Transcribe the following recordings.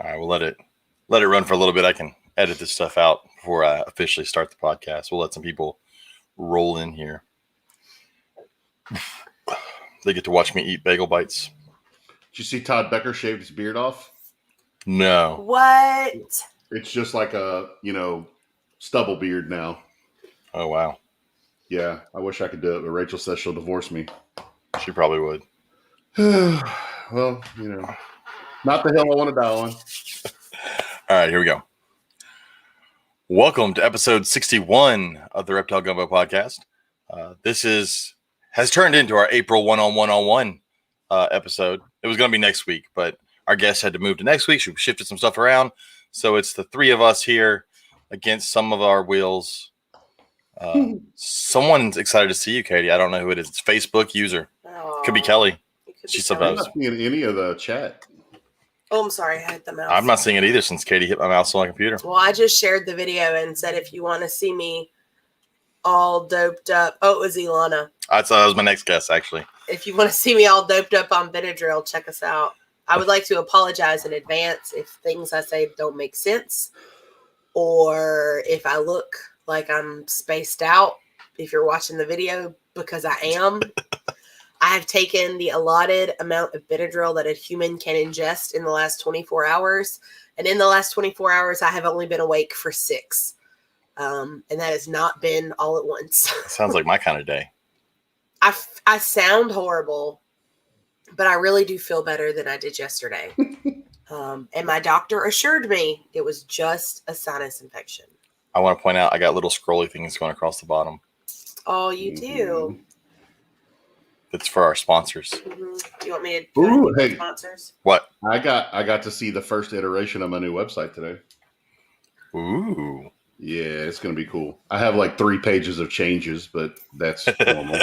All right, we'll let it run for a little bit. I can edit this stuff out before I officially start the podcast. We'll let some people roll in here. They get to watch me eat bagel bites. Did you see Todd Becker shaved his beard off? No. What? It's just like a, stubble beard now. Oh, wow. Yeah, I wish I could do it, but Rachel says she'll divorce me. She probably would. Well, not the hill I want to die on. All right, here we go. Welcome to episode 61 of the Reptile Gumbo podcast. This has turned into our April one-on-one episode. It was going to be next week, but our guest had to move to next week. She shifted some stuff around. So it's the three of us here against some of our wills. Someone's excited to see you, Katie. I don't know who it is. It's Facebook user. Could be Kelly. She said I'm not seeing any of the chat. Oh, I'm sorry. I hit the mouse. I'm not seeing it either since Katie hit my mouse on my computer. Well, I just shared the video and said if you want to see me all doped up. Oh, it was Ilana. I thought that was my next guess, actually. If you want to see me all doped up on Benadryl, check us out. I would like to apologize in advance if things I say don't make sense or if I look like I'm spaced out. If you're watching the video, because I am. I have taken the allotted amount of Benadryl that a human can ingest in the last 24 hours. And in the last 24 hours, I have only been awake for 6. And that has not been all at once. Sounds like my kind of day. I sound horrible, but I really do feel better than I did yesterday. And my doctor assured me it was just a sinus infection. I want to point out I got little scrolly things going across the bottom. Oh, you do? It's for our sponsors. Mm-hmm. Do you want me to hey. sponsors? What? I got to see the first iteration of my new website today. Ooh. Yeah, it's going to be cool. I have like 3 pages of changes, but that's normal.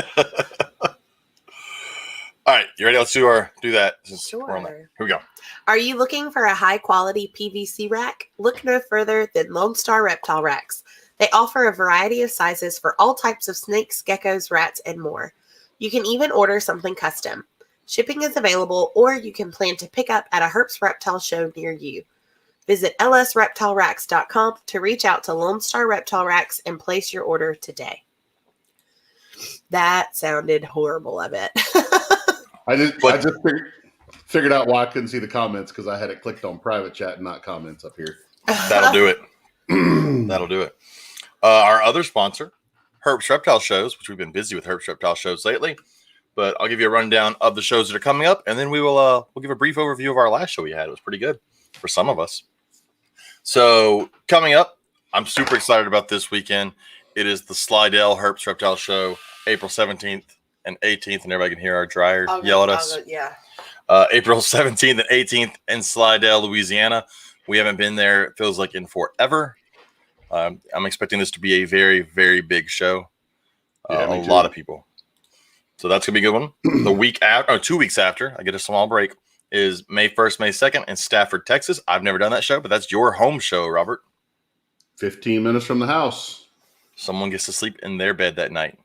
All right, you ready? Let's do that. Sure. We're on there. Here we go. Are you looking for a high-quality PVC rack? Look no further than Lone Star Reptile Racks. They offer a variety of sizes for all types of snakes, geckos, rats, and more. You can even order something custom. Shipping is available, or you can plan to pick up at a Herps Reptile show near you. Visit lsreptileracks.com to reach out to Lone Star Reptile Racks and place your order today. That sounded horrible, I bet. I just figured out why I couldn't see the comments because I had it clicked on private chat and not comments up here. That'll do it. That'll do it. Our other sponsor, Herps Reptile Shows, which we've been busy with Herps Reptile Shows lately, but I'll give you a rundown of the shows that are coming up, and then we'll give a brief overview of our last show we had. It was pretty good for some of us. So coming up, I'm super excited about this weekend. It is the Slidell Herps Reptile Show, April 17th and 18th, and everybody can hear our dryer yell at us. Yeah. April 17th and 18th in Slidell, Louisiana. We haven't been there, it feels like, in forever. I'm expecting this to be a very, very big show. A lot of people. So that's going to be a good one. The week after, or 2 weeks after, I get a small break, is May 1st, May 2nd in Stafford, Texas. I've never done that show, but that's your home show, Robert. 15 minutes from the house. Someone gets to sleep in their bed that night.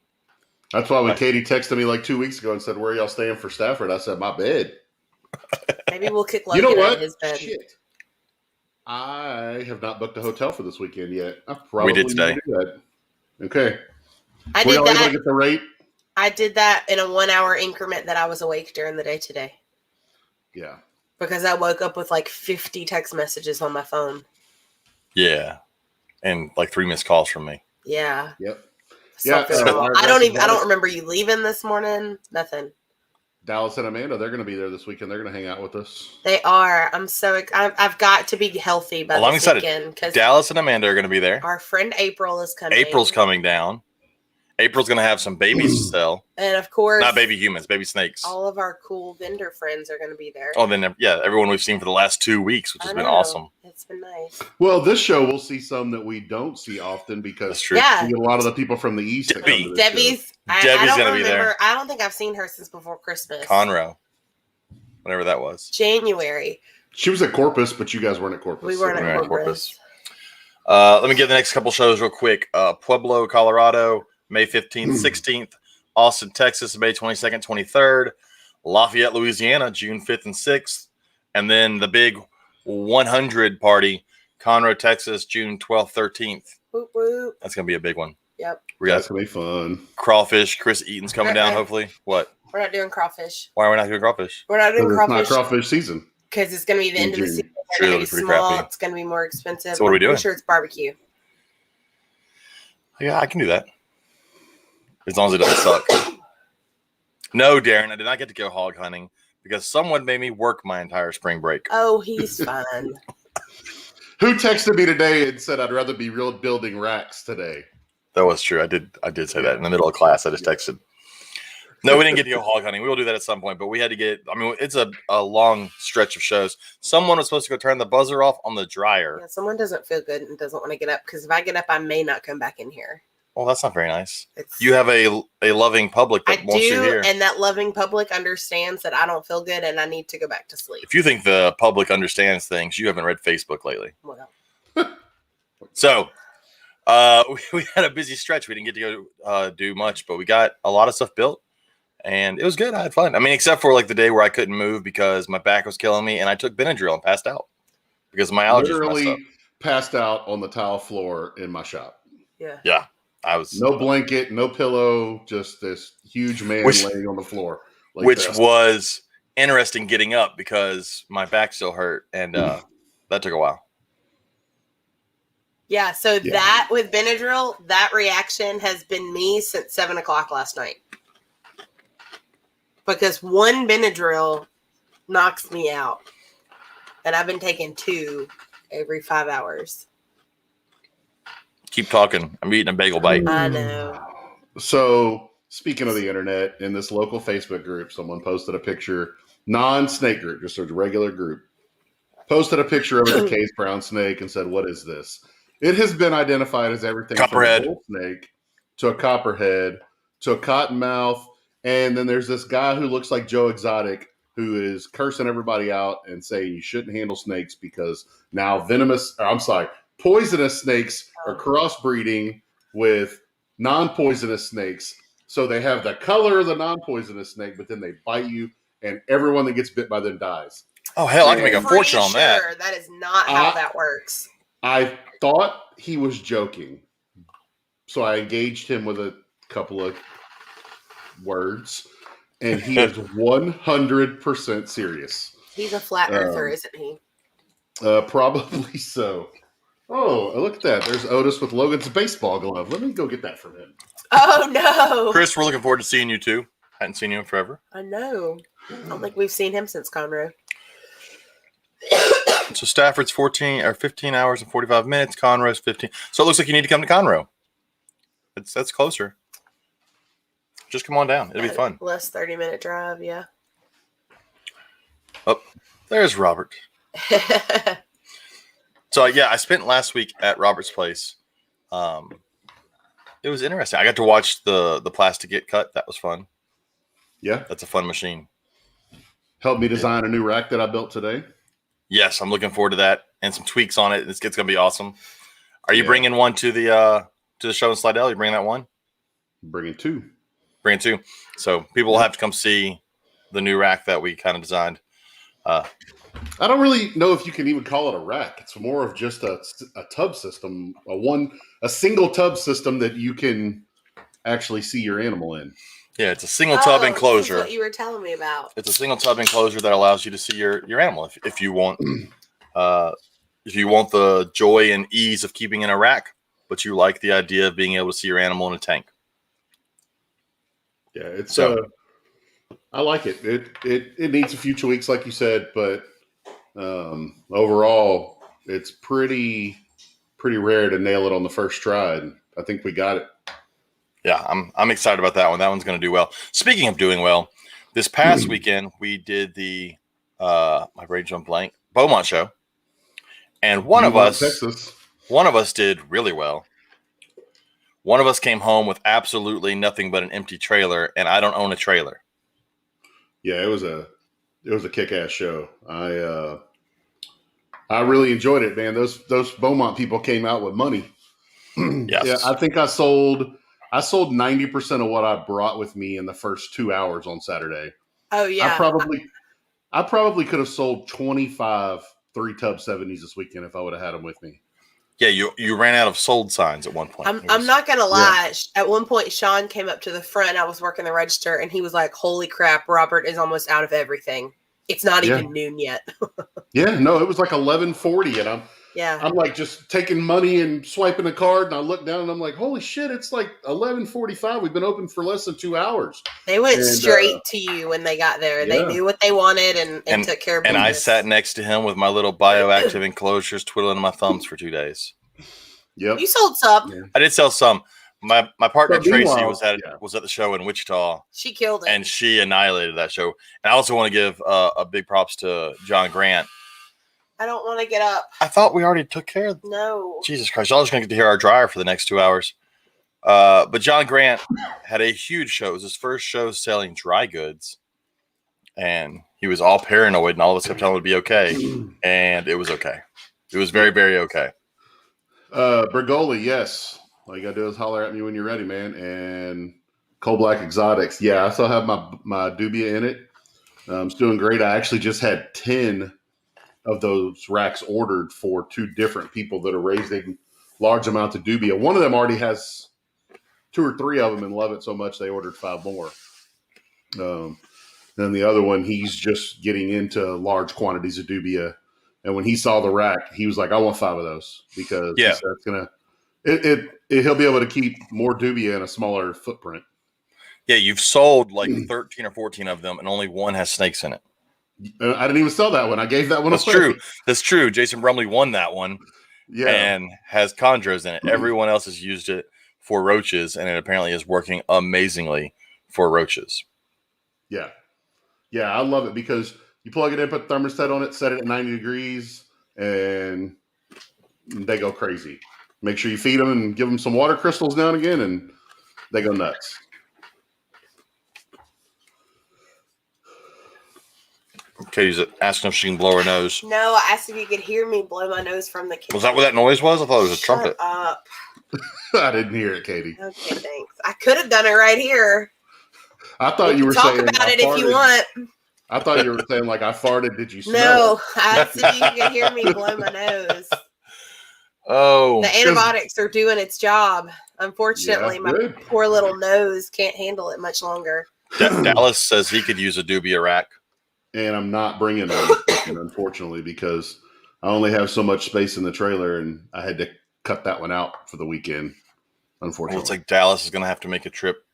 That's why when Katie texted me like 2 weeks ago and said, "Where are y'all staying for Stafford?" I said, "My bed." Maybe we'll kick Logan out of his bed. Shit. I have not booked a hotel for this weekend yet. I probably We did today. need to do that. Okay. I Were did y'all able to that. get the rate? I did that in a 1-hour increment that I was awake during the day today Yeah. because I woke up with like 50 text messages on my phone. Yeah. And like 3 missed calls from me. Yeah. Yep. Something Yeah, wrong. I don't remember you leaving this morning. Nothing. Dallas and Amanda, they're going to be there this weekend. They're going to hang out with us. They are. I'm so. I've got to be healthy by I'm this excited. weekend because Dallas and Amanda are going to be there. our friend April is coming. April's coming down. April's going to have some babies to sell. and of course, Not baby humans, baby snakes. all of our cool vendor friends are going to be there. Oh, then, yeah, everyone we've seen for the last 2 weeks, which has been awesome. It's been nice. Well, this show we'll see some that we don't see often because That's true. Yeah. we get a lot of the people from the East that come to this show. Debbie's Debbie's gonna be there. I don't think I've seen her since before Christmas. Conroe. Whatever that was. January. She was at Corpus, but you guys weren't at Corpus. We weren't We're at at Corpus. Let me get the next couple shows real quick. Pueblo, Colorado, May 15th, 16th. Austin, Texas, May 22nd, 23rd. Lafayette, Louisiana, June 5th and 6th. And then the big 100 party, Conroe, Texas, June 12th, 13th. Whoop, whoop. That's going to be a big one. Yep. We got That's gonna be fun. crawfish. Chris Eaton's coming down, hopefully. What? We're not doing crawfish. Why are we not doing crawfish? We're not doing Because it's not crawfish crawfish season. because it's going to be the end of the June. season. It's Sure, going to that'll be be pretty small. crappy. It's going to be more expensive. So what are we I'm doing? sure it's barbecue. Yeah, I can do that. As long as it doesn't suck. No, Darren, I did not get to go hog hunting because someone made me work my entire spring break. Oh, he's fine. Who texted me today and said I'd rather be real building racks today? That was true. I did say that in the middle of class. I just texted. No, we didn't get to go hog hunting. We will do that at some point, but we had to get. I mean, it's a long stretch of shows. Someone was supposed to go turn the buzzer off on the dryer. Yeah, someone doesn't feel good and doesn't want to get up because if I get up, I may not come back in here. Well, that's not very nice. It's, You have a loving public that I wants you do, here. and that loving public understands that I don't feel good and I need to go back to sleep. If you think the public understands things, you haven't read Facebook lately. Well, So, we had a busy stretch. We didn't get to go do much, but we got a lot of stuff built, and it was good. I had fun. I mean, except for like the day where I couldn't move because my back was killing me, and I took Benadryl and passed out because my allergies messed Literally up. passed out on the tile floor in my shop. yeah. Yeah, I was. No blanket, no pillow, just this huge man Which- laying on the floor. Like Which this. was interesting getting up because my back still hurt, and that took a while. Yeah, so Yeah. that with Benadryl, that reaction has been me since 7 o'clock last night. Because one Benadryl knocks me out. And I've been taking 2 every 5 hours. Keep talking. I'm eating a bagel bite. I know. So, speaking of the internet, in this local Facebook group, someone posted a picture, non-snake group, just a regular group, posted a picture of a case brown snake and said, "What is this?" It has been identified as everything Copperhead. from a bull snake to a copperhead to a cottonmouth, and then there's this guy who looks like Joe Exotic who is cursing everybody out and saying you shouldn't handle snakes because now poisonous snakes are crossbreeding with non-poisonous snakes. So they have the color of the non-poisonous snake, but then they bite you, and everyone that gets bit by them dies. Oh hell, I can make a Pretty fortune on that. sure that is not how that works. I thought he was joking, so I engaged him with a couple of words, and he is 100% serious. He's a flat earther, isn't he? Probably so. Oh, look at that. There's Otis with Logan's baseball glove. Let me go get that from him. Oh, no. Chris, we're looking forward to seeing you too. Hadn't seen you in forever. I know. I don't think we've seen him since Conroe. So Stafford's 15 hours and 45 minutes. Conroe's 15. So it looks like you need to come to Conroe. That's closer. Just come on down. It'll be fun. Less 30-minute drive, yeah. Oh, there's Robert. So yeah, I spent last week at Robert's place. It was interesting. I got to watch the plastic get cut. That was fun. Yeah. That's a fun machine. Helped me design a new rack that I built today. Yes, I'm looking forward to that and some tweaks on it. It's going to be awesome. Are you Yeah. bringing one to the show in Slidell? You bringing that one? Bringing 2. Bring it too. So people will have to come see the new rack that we kind of designed. I don't really know if you can even call it a rack. It's more of just a tub system, a single tub system that you can actually see your animal in. Yeah, it's a single tub This is enclosure. what you were telling me about. It's a single tub enclosure that allows you to see your animal if you want. If you want the joy and ease of keeping in a rack, but you like the idea of being able to see your animal in a tank. Yeah, it's So- I like it. It needs a few tweaks, like you said, but overall, it's pretty rare to nail it on the first try. And I think we got it. Yeah, I'm excited about that one. That one's going to do well. Speaking of doing well, this past weekend we did the my brain jumped blank Beaumont show, and one of us did really well. One of us came home with absolutely nothing but an empty trailer, and I don't own a trailer. Yeah, it was a kick-ass show. I really enjoyed it, man. Those Beaumont people came out with money. Yes. Yeah, I think I sold 90% of what I brought with me in the first 2 hours on Saturday. Oh, yeah. I probably could have sold 25 3 Tub 70s this weekend if I would have had them with me. Yeah, you ran out of sold signs at one point. I'm not gonna lie. At one point, Sean came up to the front. I was working the register, and he was like, "Holy crap! Robert is almost out of everything. It's not even noon yet." Yeah, no, it was like 11:40, and I'm like just taking money and swiping a card, and I look down and I'm like, "Holy shit! It's like 11:45. We've been open for less than 2 hours." They went straight to you when they got there. They knew what they wanted and took care of business. And I sat next to him with my little bioactive enclosures, twiddling my thumbs for 2 days. Yep, you sold some. Yeah. I did sell some. My partner But Tracy meanwhile- was at the show in Wichita, She killed it. and she annihilated that show. And I also want to give a big props to John Grant. I don't want to get up. I thought we already took care of. No. Jesus Christ! Y'all just gonna get to hear our dryer for the next 2 hours. But John Grant had a huge show. It was his first show selling dry goods, and he was all paranoid, and all of us kept telling him it'd be okay, and it was okay. It was very, very okay. Bergoli, yes. All you gotta do is holler at me when you're ready, man. And Coal Black Exotics, yeah, I still have my dubia in it. It's doing great. I actually just had 10 of those racks ordered for 2 different people that are raising large amounts of dubia. One of them already has 2 or 3 of them and love it so much they ordered 5 more. Then the other one, he's just getting into large quantities of dubia. And when he saw the rack, he was like, "I want 5 of those," because he said it's gonna he'll be able to keep more dubia in a smaller footprint. Yeah, you've sold like 13 or 14 of them, and only one has snakes in it. I didn't even sell that one. I gave that one That's away. true. That's true. Jason Brumley won that one, Yeah, and has chondros in it. Everyone else has used it for roaches, and it apparently is working amazingly for roaches. yeah. I love it because you plug it in, put the thermostat on it, set it at 90 degrees, and they go crazy. Make sure you feed them and give them some water crystals now and again, and they go nuts. Katie's asking if she can blow her nose. No, I asked if you could hear me blow my nose from the kitchen. Was that what that noise was? I thought it was a Shut trumpet. up. I didn't hear it, Katie. Okay, thanks. I could have done it right here. I thought you were Talk saying about I it if you farted. want. I thought you were saying like I farted. Did you smell No, it? I asked if you could hear me blow my nose. Oh, The antibiotics are doing its job. Unfortunately, Yeah, my good. poor little nose can't handle it much longer. Dallas says he could use a dubia rack. And I'm not bringing them, unfortunately, because I only have so much space in the trailer, and I had to cut that one out for the weekend. Well, Unfortunately, it's like Dallas is going to have to make a trip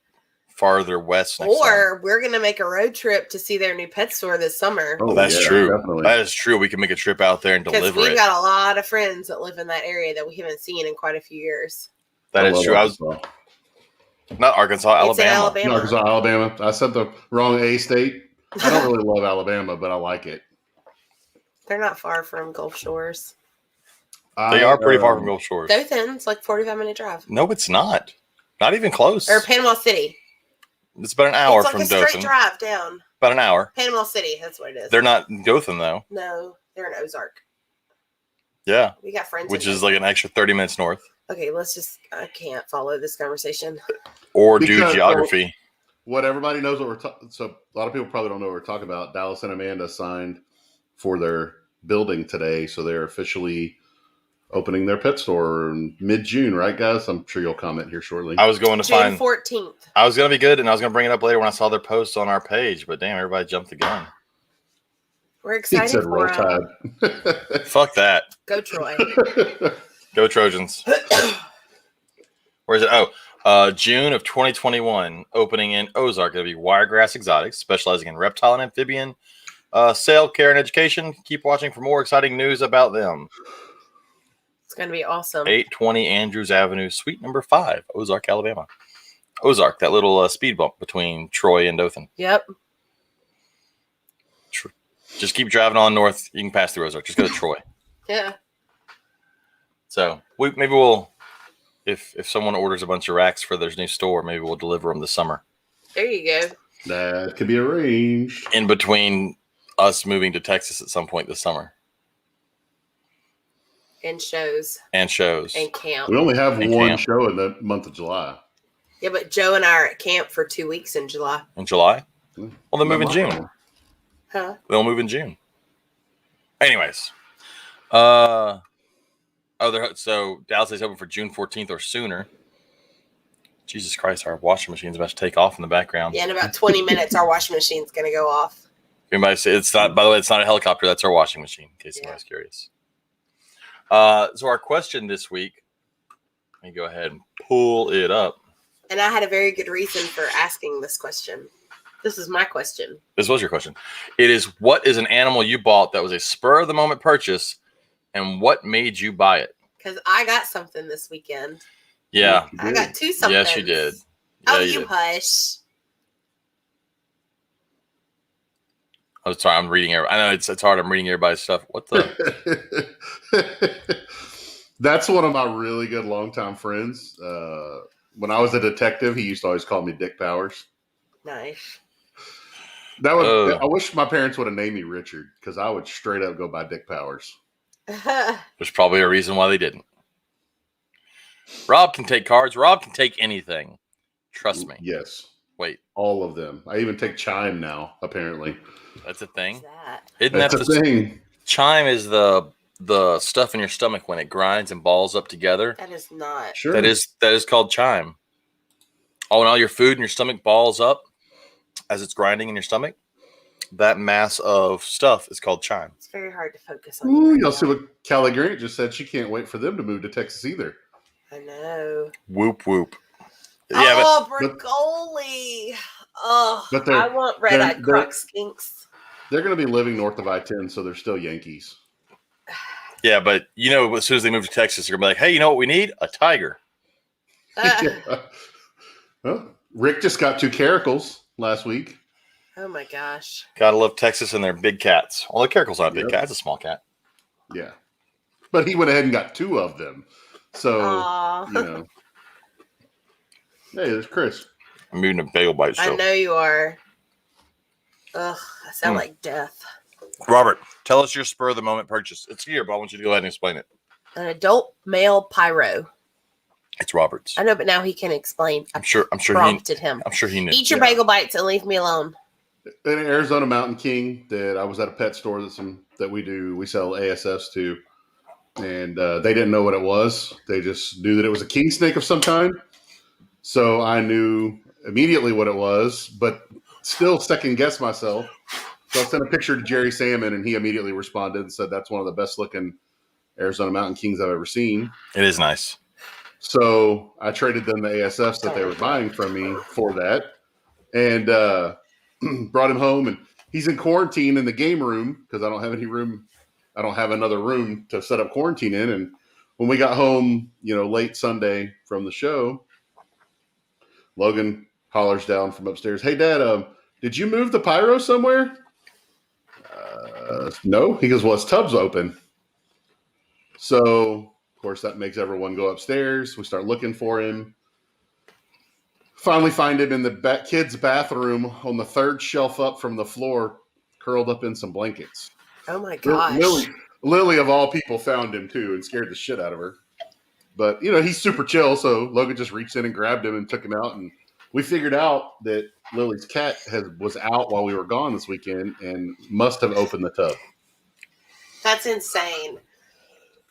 farther west next time. Or we're going to make a road trip to see their new pet store this summer. Oh, That's yeah, true. Definitely. That is true. We can make a trip out there and Because deliver we've it. got a lot of friends that live in that area that we haven't seen in quite a few years. That I is love true. I was Arkansas. not Arkansas, It's in Alabama. Alabama. No, Arkansas, Alabama. I said the wrong A state. I don't really love Alabama, but I like it. They're not far from Gulf Shores. They are pretty far from Gulf Shores. Dothan's like 45-minute drive. No, it's not. Not even close. Or Panama City. It's about an hour It's like from a straight Dothan. drive down. About an hour. Panama City, that's what it is. They're not in Dothan though. No, they're in Ozark. Yeah, We got friends. which in is like an extra 30 minutes north. Okay, I can't follow this conversation. Or Because- do geography. What everybody knows what we're talking. So a lot of people probably don't know what we're talking about. Dallas and Amanda signed for their building today, so they're officially opening their pet store in mid-June, right, guys? I'm sure you'll comment here shortly. I was going to June find. 14th. I was going to be good, and I was going to bring it up later when I saw their post on our page. But damn, everybody jumped the gun. He We're excited said for roll 'em. tide. Fuck that. Go Troy. Go Trojans. Where is it? June of 2021, opening in Ozark. It'll be Wiregrass Exotics, specializing in reptile and amphibian sale, care, and education. Keep watching for more exciting news about them. It's going to be awesome. 820 Andrews Avenue, Suite number 5, Ozark, Alabama. Ozark, that little speed bump between Troy and Dothan. Yep. Just keep driving on north. You can pass through Ozark. Just go to Troy. Yeah. So maybe we'll, if someone orders a bunch of racks for their new store, maybe we'll deliver them this summer. There you go. That could be arranged. In between us moving to Texas at some point this summer. And shows. And shows. And camp. We only have And one camp. show in the month of July. Yeah, but Joe and I are at camp for 2 weeks in July. In July? Well, they'll move in June. Huh? They'll move in June. Anyways, So Dallas is open for June 14th or sooner. Jesus Christ, our washing machine's about to take off in the background. Yeah, in about 20 minutes, our washing machine's going to go off. Anybody say it's not? By the way, it's not a helicopter. That's our washing machine. In case anybody's curious. So our question this week. Let me go ahead and pull it up. And I had a very good reason for asking this question. This is my question. This was your question. It is, what is an animal you bought that was a spur of the moment purchase, and what made you buy it? Because I got something this weekend. Yeah. I got two somethings. Yes, you did. Oh, Yeah, you did. hush. I'm sorry. I'm reading. I know it's hard. I'm reading everybody's stuff. What the? That's one of my really good longtime friends. When I was a detective, he used to always call me Dick Powers. Nice. That would. I wish my parents would have named me Richard, because I would straight up go by Dick Powers. There's probably a reason why they didn't. Rob can take cards. Rob can take anything. Trust me. Yes. Wait. All of them. I even take chime now, apparently. That's a thing. What's that? Isn't That's that a the thing. chime? Is the stuff in your stomach when it grinds and balls up together? That is not. Sure. That is called chime. Oh, and all your food in your stomach balls up as it's grinding in your stomach. That mass of stuff is called chime. It's very hard to focus on. Ooh, right y'all now. see what Callie Grant just said? She can't wait for them to move to Texas either. I know. Whoop whoop. Yeah, Oh, Bergoli. Oh, But they're- I want red-eyed they're- croc skinks. They're going to be living north of I-10, so they're still Yankees. but as soon as they move to Texas, they're gonna be like, hey, you know what we need? A tiger. Well, Rick just got 2 caracals last week. Oh my gosh. Gotta love Texas and their big cats. Well, the Caracal's not a big Yep. cat; it's a small cat. Yeah. But he went ahead and got 2 of them. So, Aw. Hey, there's Chris. I'm moving a bagel bite I show. know you are. Ugh, I sound like death. Robert, tell us your spur of the moment purchase. It's here, but I want you to go ahead and explain it. An adult male pyro. It's Robert's. I know, but now he can explain. I I'm sure prompted him. he knew. Eat your Yeah. bagel bites and leave me alone. An Arizona Mountain King that I was at a pet store that we sell ASFs to. And they didn't know what it was. They just knew that it was a king snake of some kind. So I knew immediately what it was, but still second guessed myself. So I sent a picture to Jerry Salmon, and he immediately responded and said that's one of the best looking Arizona Mountain Kings I've ever seen. It is nice. So I traded them the ASFs that they were buying from me for that, and brought him home. And he's in quarantine in the game room because I don't have any room. I don't have another room to set up quarantine in. And when we got home, late Sunday from the show, Logan hollers down from upstairs, "Hey, Dad, did you move the pyro somewhere?" No. He goes, "Well, his tub's open." So, of course, that makes everyone go upstairs. We start looking for him. Finally find him in the kid's bathroom on the 3rd shelf up from the floor, curled up in some blankets. Oh my gosh. Lily, of all people, found him too and scared the shit out of her. But, he's super chill, so Logan just reached in and grabbed him and took him out. And we figured out that Lily's cat was out while we were gone this weekend and must have opened the tub. That's insane.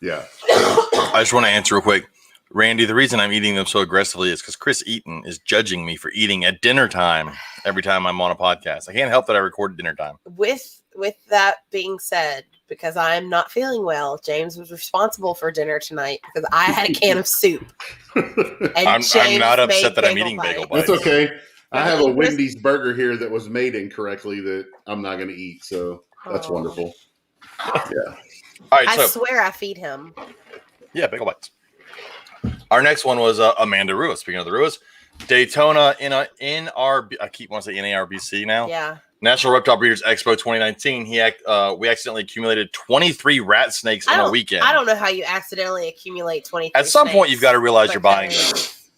Yeah. I just want to answer real quick. Randy, the reason I'm eating them so aggressively is because Chris Eaton is judging me for eating at dinner time every time I'm on a podcast. I can't help that I record at dinner time. With that being said, because I'm not feeling well, James was responsible for dinner tonight because I had a can of soup. And I'm James not made upset that I'm bagel eating bites. bagel bites. That's okay. I have a Chris- Wendy's burger here that was made incorrectly that I'm not going to eat. So that's Oh. wonderful. Yeah. All right, I so swear I feed him. yeah, bagel bites. Our next one was Amanda Ruiz. Speaking of the Ruiz, Daytona I keep wanting to say NARBC now. Yeah. National Reptile Breeders Expo 2019. We accidentally accumulated 23 rat snakes in a weekend. I don't know how you accidentally accumulate 23 At some point, snakes, you've got to realize you're buying them. because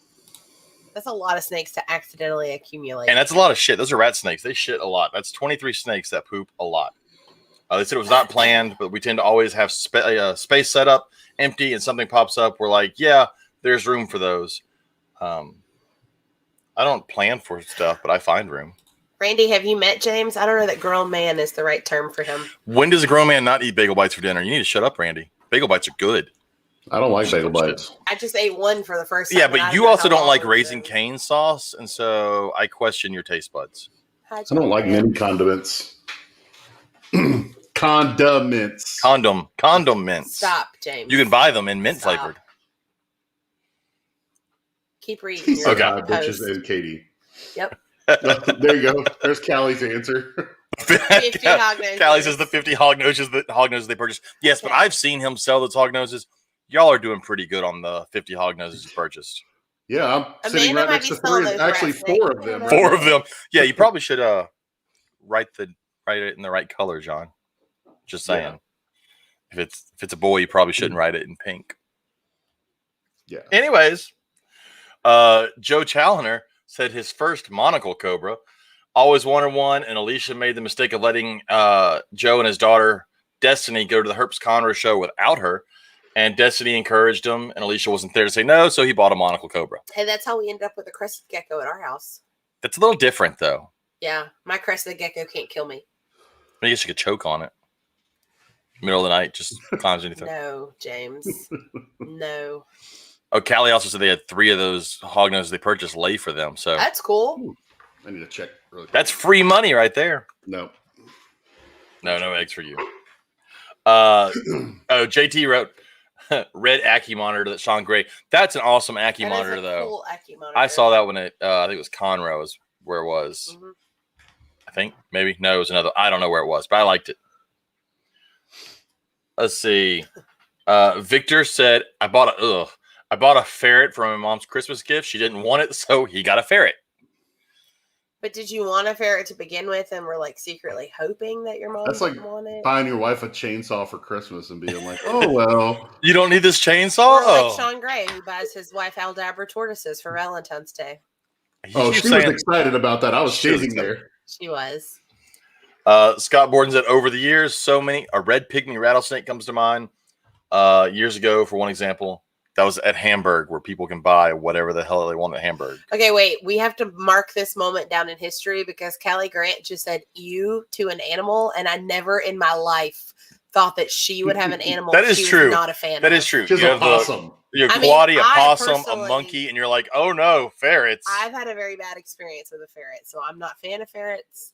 That's a lot of snakes to accidentally accumulate. And that's a lot of shit. Those are rat snakes. They shit a lot. That's 23 snakes that poop a lot. They said it was not planned, but we tend to always have space set up empty and something pops up. We're like, yeah, there's room for those. I don't plan for stuff, but I find room. Randy, have you met James? I don't know that grown man is the right term for him. When does a grown man not eat bagel bites for dinner? You need to shut up, Randy. Bagel bites are good. I don't like bagel bites. I just ate one for the first time. Yeah, and I but you know also how don't long like it's Raising been. Cane sauce, and so I question your taste buds. I don't like many condiments. Condiments. Condom mints. Stop, James. You can buy them in mint Stop. flavored. Keep reading. He Your said, Okay. "Hi, post. bitches and Katie." Yep. There you go. There's Callie's answer. 50 hog noses. Callie says the 50 hog noses they purchased. Yes, but Okay. I've seen him sell those hog noses. Y'all are doing pretty good on the 50 hog noses you purchased. Yeah, I'm sitting Amanda right might next be to selling three. those Actually, rats, 4 Nick. of them. Right Four now. of them. Yeah, you probably should write it in the right color, John. Just saying. Yeah. If it's a boy, you probably shouldn't write it in pink. Yeah. Anyways, Joe Challoner said his first monocle cobra. Always wanted one, and Alicia made the mistake of letting Joe and his daughter Destiny go to the Herbst Conroe show without her. And Destiny encouraged him, and Alicia wasn't there to say no, so he bought a monocle cobra. Hey, that's how we ended up with a crested gecko at our house. That's a little different, though. Yeah, my crested gecko can't kill me. I guess you could choke on it. Middle of the night, just climbs anything. No, James. No. Oh, Callie also said they had 3 of those hog noses they purchased lay for them. So That's cool. I need to check really quick. that's free money right there. No. No eggs for you. JT wrote red Ackie monitor that Sean Gray. That's an awesome Ackie That is monitor, a though. cool Ackie monitor. I saw that when I think it was Conroe is where it was. Mhm. I think maybe no, it was another. I don't know where it was, but I liked it. Let's see. Victor said, I bought a ferret for my mom's Christmas gift. She didn't want it, so he got a ferret. But did you want a ferret to begin with, and we're like secretly hoping that your mom That's like didn't want it? buying your wife a chainsaw for Christmas and being like, "Oh well." You don't need this chainsaw? Or like Oh. Sean Gray, who buys his wife Aldabra tortoises for Valentine's Day. You Oh, keep she was saying- excited about that. I was She was standing excited. there. She was. Scott Borden said, over the years, so many. A red pygmy rattlesnake comes to mind. Years ago, for one example, that was at Hamburg, where people can buy whatever the hell they want at Hamburg. Okay, wait. We have to mark this moment down in history because Callie Grant just said "you" to an animal, and I never in my life thought that she would have an animal That is she was true. not a fan That of. is true. She's You a have possum. you have I mean, Quaddy, a I possum, a personally- monkey, and you're like, oh no, ferrets. I've had a very bad experience with a ferret, so I'm not a fan of ferrets.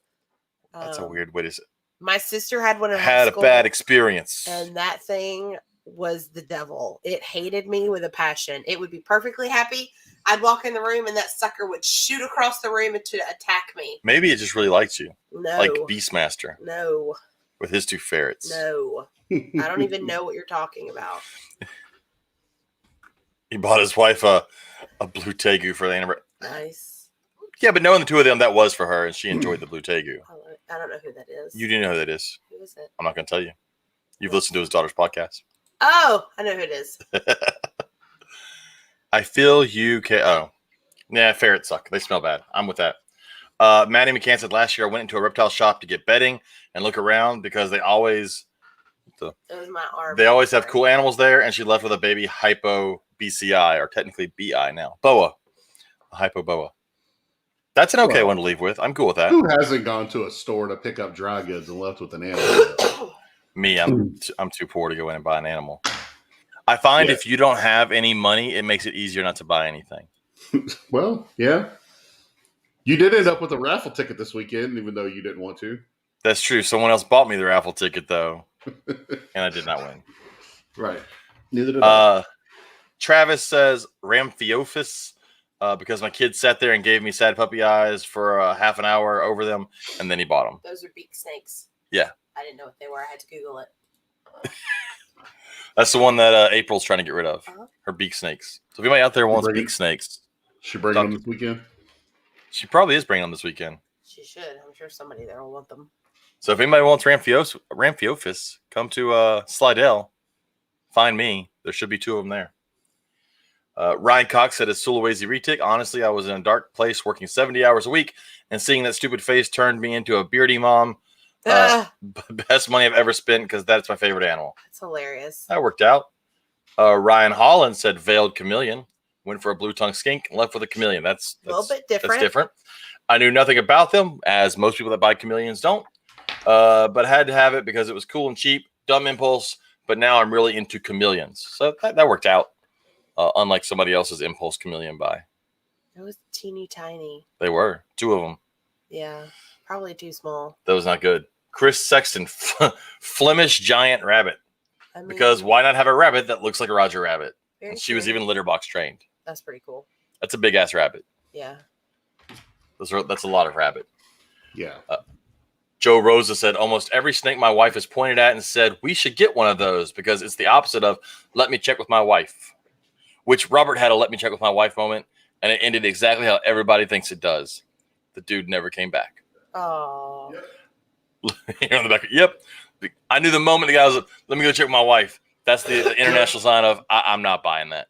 That's a weird way to say. My sister had one in high Had a school, bad experience. and that thing was the devil. It hated me with a passion. It would be perfectly happy. I'd walk in the room, and that sucker would shoot across the room to attack me. Maybe it just really likes you, No, like Beastmaster no, with his 2 ferrets. no. I don't even know what you're talking about. He bought his wife a blue tegu for the anniversary. Nice. Yeah, but knowing the 2 of them, that was for her, and she enjoyed the blue tegu. I don't know who that is. You do know who that is. Who is it? I'm not going to tell you. You've listened to his daughter's podcast. Oh, I know who it is. I feel you can. Oh, yeah, ferrets suck. They smell bad. I'm with that. Maddie McCann said last year I went into a reptile shop to get bedding and look around because they always It was my arm. have Sorry. cool animals there, and she left with a baby hypo BCI, or technically BI now. Boa. A hypo boa. That's an okay Well, one to leave with. I'm cool with that. Who hasn't gone to a store to pick up dry goods and left with an animal? Me, I'm too poor to go in and buy an animal. I find Yeah. if you don't have any money, it makes it easier not to buy anything. Well, yeah. You did end up with a raffle ticket this weekend, even though you didn't want to. That's true. Someone else bought me the raffle ticket, though, and I did not win. Right. Neither did I. Travis says Ramphiophis because my kid sat there and gave me sad puppy eyes for half an hour over them, and then he bought them. Those are beak snakes. Yeah. I didn't know what they were. I had to Google it. That's the one that April's trying to get rid of. Uh-huh. Her beak snakes. So if anybody out there wants Bring it. beak snakes, She bringing them this weekend? she probably is bringing them this weekend. She should. I'm sure somebody there will want them. So if anybody wants Ramphiophis, come to Slidell. Find me. There should be 2 of them there. Ryan Cox said, as Sulawesi retic, honestly, I was in a dark place working 70 hours a week, and seeing that stupid face turned me into a beardy mom. Best money I've ever spent because that's my favorite animal. That's hilarious. That worked out. Ryan Holland said veiled chameleon. Went for a blue tongue skink and left with a chameleon. That's A little bit different. That's different. I knew nothing about them, as most people that buy chameleons don't, but had to have it because it was cool and cheap. Dumb impulse, but now I'm really into chameleons. So that worked out, unlike somebody else's impulse chameleon buy. It was teeny tiny. They were. 2 of them. Yeah, probably too small. That was not good. Chris Sexton, Flemish giant rabbit. I mean, Because why not have a rabbit that looks like a Roger Rabbit? very And she was true. even litter box trained. That's pretty cool. That's a big ass rabbit. Yeah. That's a lot of rabbit. Yeah. Joe Rosa said, almost every snake my wife has pointed at and said, we should get one of those because it's the opposite of let me check with my wife, which Robert had a let me check with my wife moment. And it ended exactly how everybody thinks it does. The dude never came back. Oh. You're on the back. Yep. I knew the moment the guy was like, let me go check with my wife. That's the international sign of I'm not buying that.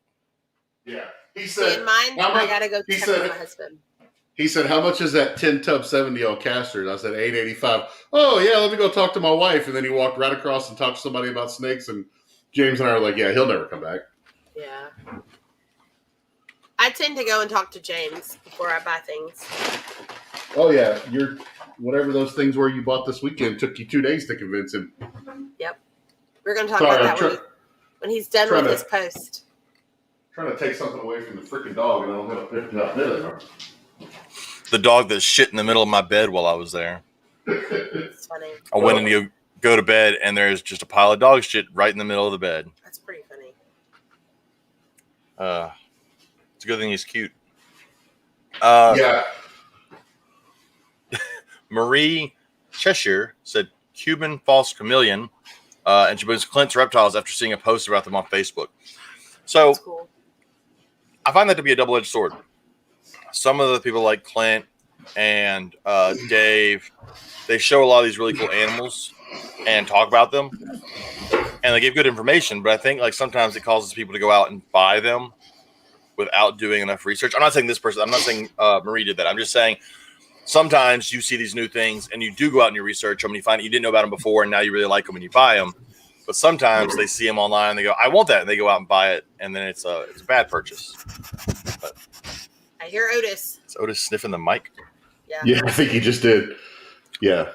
Yeah. He See, in mine, I gotta go check with my husband. He said, how much is that 10 tub 70 on caster? And I said, $8.85. Oh, yeah, let me go talk to my wife. And then he walked right across and talked to somebody about snakes. And James and I were like, yeah, he'll never come back. Yeah. I tend to go and talk to James before I buy things. Oh, yeah. Whatever those things were you bought this weekend took you 2 days to convince him. Yep. We're going to talk Sorry, about that when he's done with his post. Trying to take something away from the freaking dog, and I don't have to pick it up there. The dog that shit in the middle of my bed while I was there. It's funny. I went in to go to bed, and there's just a pile of dog shit right in the middle of the bed. That's pretty funny. It's a good thing he's cute. Yeah. Marie Cheshire said Cuban false chameleon, and she brings Clint's reptiles after seeing a post about them on Facebook. So That's cool. I find that to be a double-edged sword. Some of the people like Clint and Dave, they show a lot of these really cool animals and talk about them, and they give good information. But I think like sometimes it causes people to go out and buy them without doing enough research. I'm not saying this person. I'm not saying Marie did that. I'm just saying sometimes you see these new things and you do go out and you research them and you find you didn't know about them before and now you really like them and you buy them. But sometimes they see them online and they go, I want that. And they go out and buy it. And then it's a bad purchase. But I hear Otis. is Otis sniffing the mic? Yeah. Yeah, I think he just did. Yeah.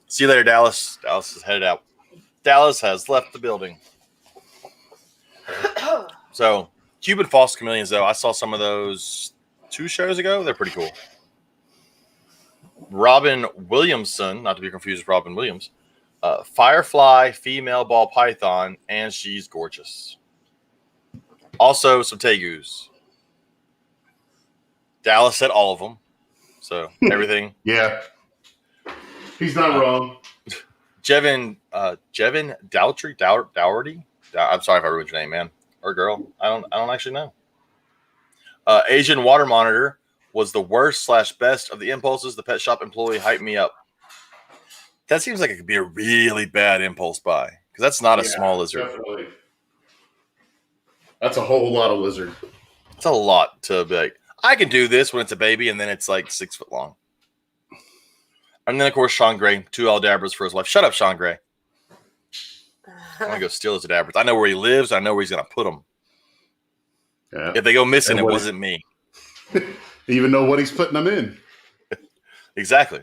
See you later, Dallas. Dallas is headed out. Dallas has left the building. So Cuban false chameleons, though, I saw some of those 2 shows ago. They're pretty cool. Robin Williamson, not to be confused with Robin Williams, Firefly female ball python, and she's gorgeous. Also, some tegus. Dallas said all of them. So everything. Yeah. He's not wrong. Jevin Dougherty. I'm sorry if I ruined your name, man or girl. I don't actually know. Asian water monitor was the worst / best of the impulses. The pet shop employee hyped me up. That seems like it could be a really bad impulse buy because that's not a small lizard. Definitely. That's a whole lot of lizard. It's a lot to be like, I can do this when it's a baby, and then it's like 6 foot long. And then, of course, Sean Gray, 2 Aldabras for his wife. Shut up, Sean Gray. I'm going to go steal his Aldabras. I know where he lives. I know where he's going to put them. Yeah. If they go missing, And it what- wasn't me. Even know what he's putting them in. Exactly.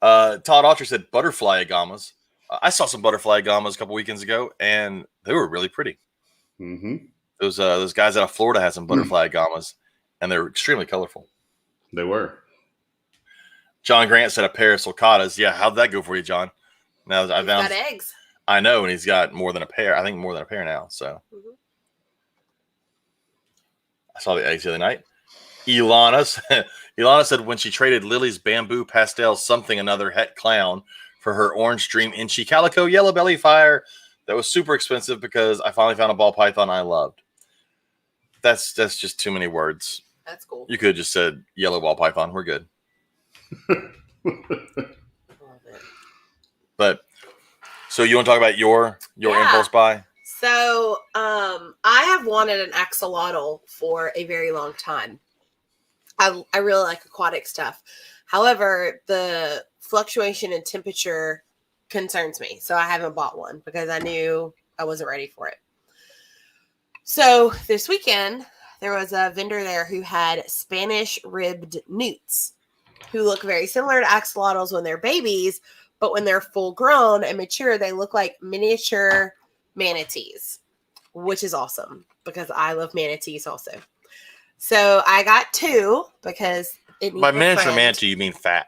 Todd Autry said butterfly agamas. I saw some butterfly agamas a couple weekends ago, and they were really pretty. Mm-hmm. Those guys out of Florida had some butterfly agamas, and they're extremely colorful. They were. John Grant said a pair of sulcatas. Yeah, how'd that go for you, John? Now He's got eggs. I know, and he's got more than a pair. I think more than a pair now. So I saw the eggs the other night. Ilana said when she traded Lily's bamboo pastel something another het clown for her orange dream inchy calico yellow belly fire that was super expensive because I finally found a ball python I loved. That's just too many words. That's cool. You could have just said yellow ball python. We're good. Love it. But so you want to talk about your Yeah. impulse buy? So, I have wanted an axolotl for a very long time. I really like aquatic stuff. However, the fluctuation in temperature concerns me. So I haven't bought one because I knew I wasn't ready for it. So this weekend, there was a vendor there who had Spanish ribbed newts. who look very similar to axolotls when they're babies, but when they're full grown and mature, they look like miniature manatees, which is awesome because I love manatees also. So I got 2 because it needs By a miniature friend. manatee, you mean fat.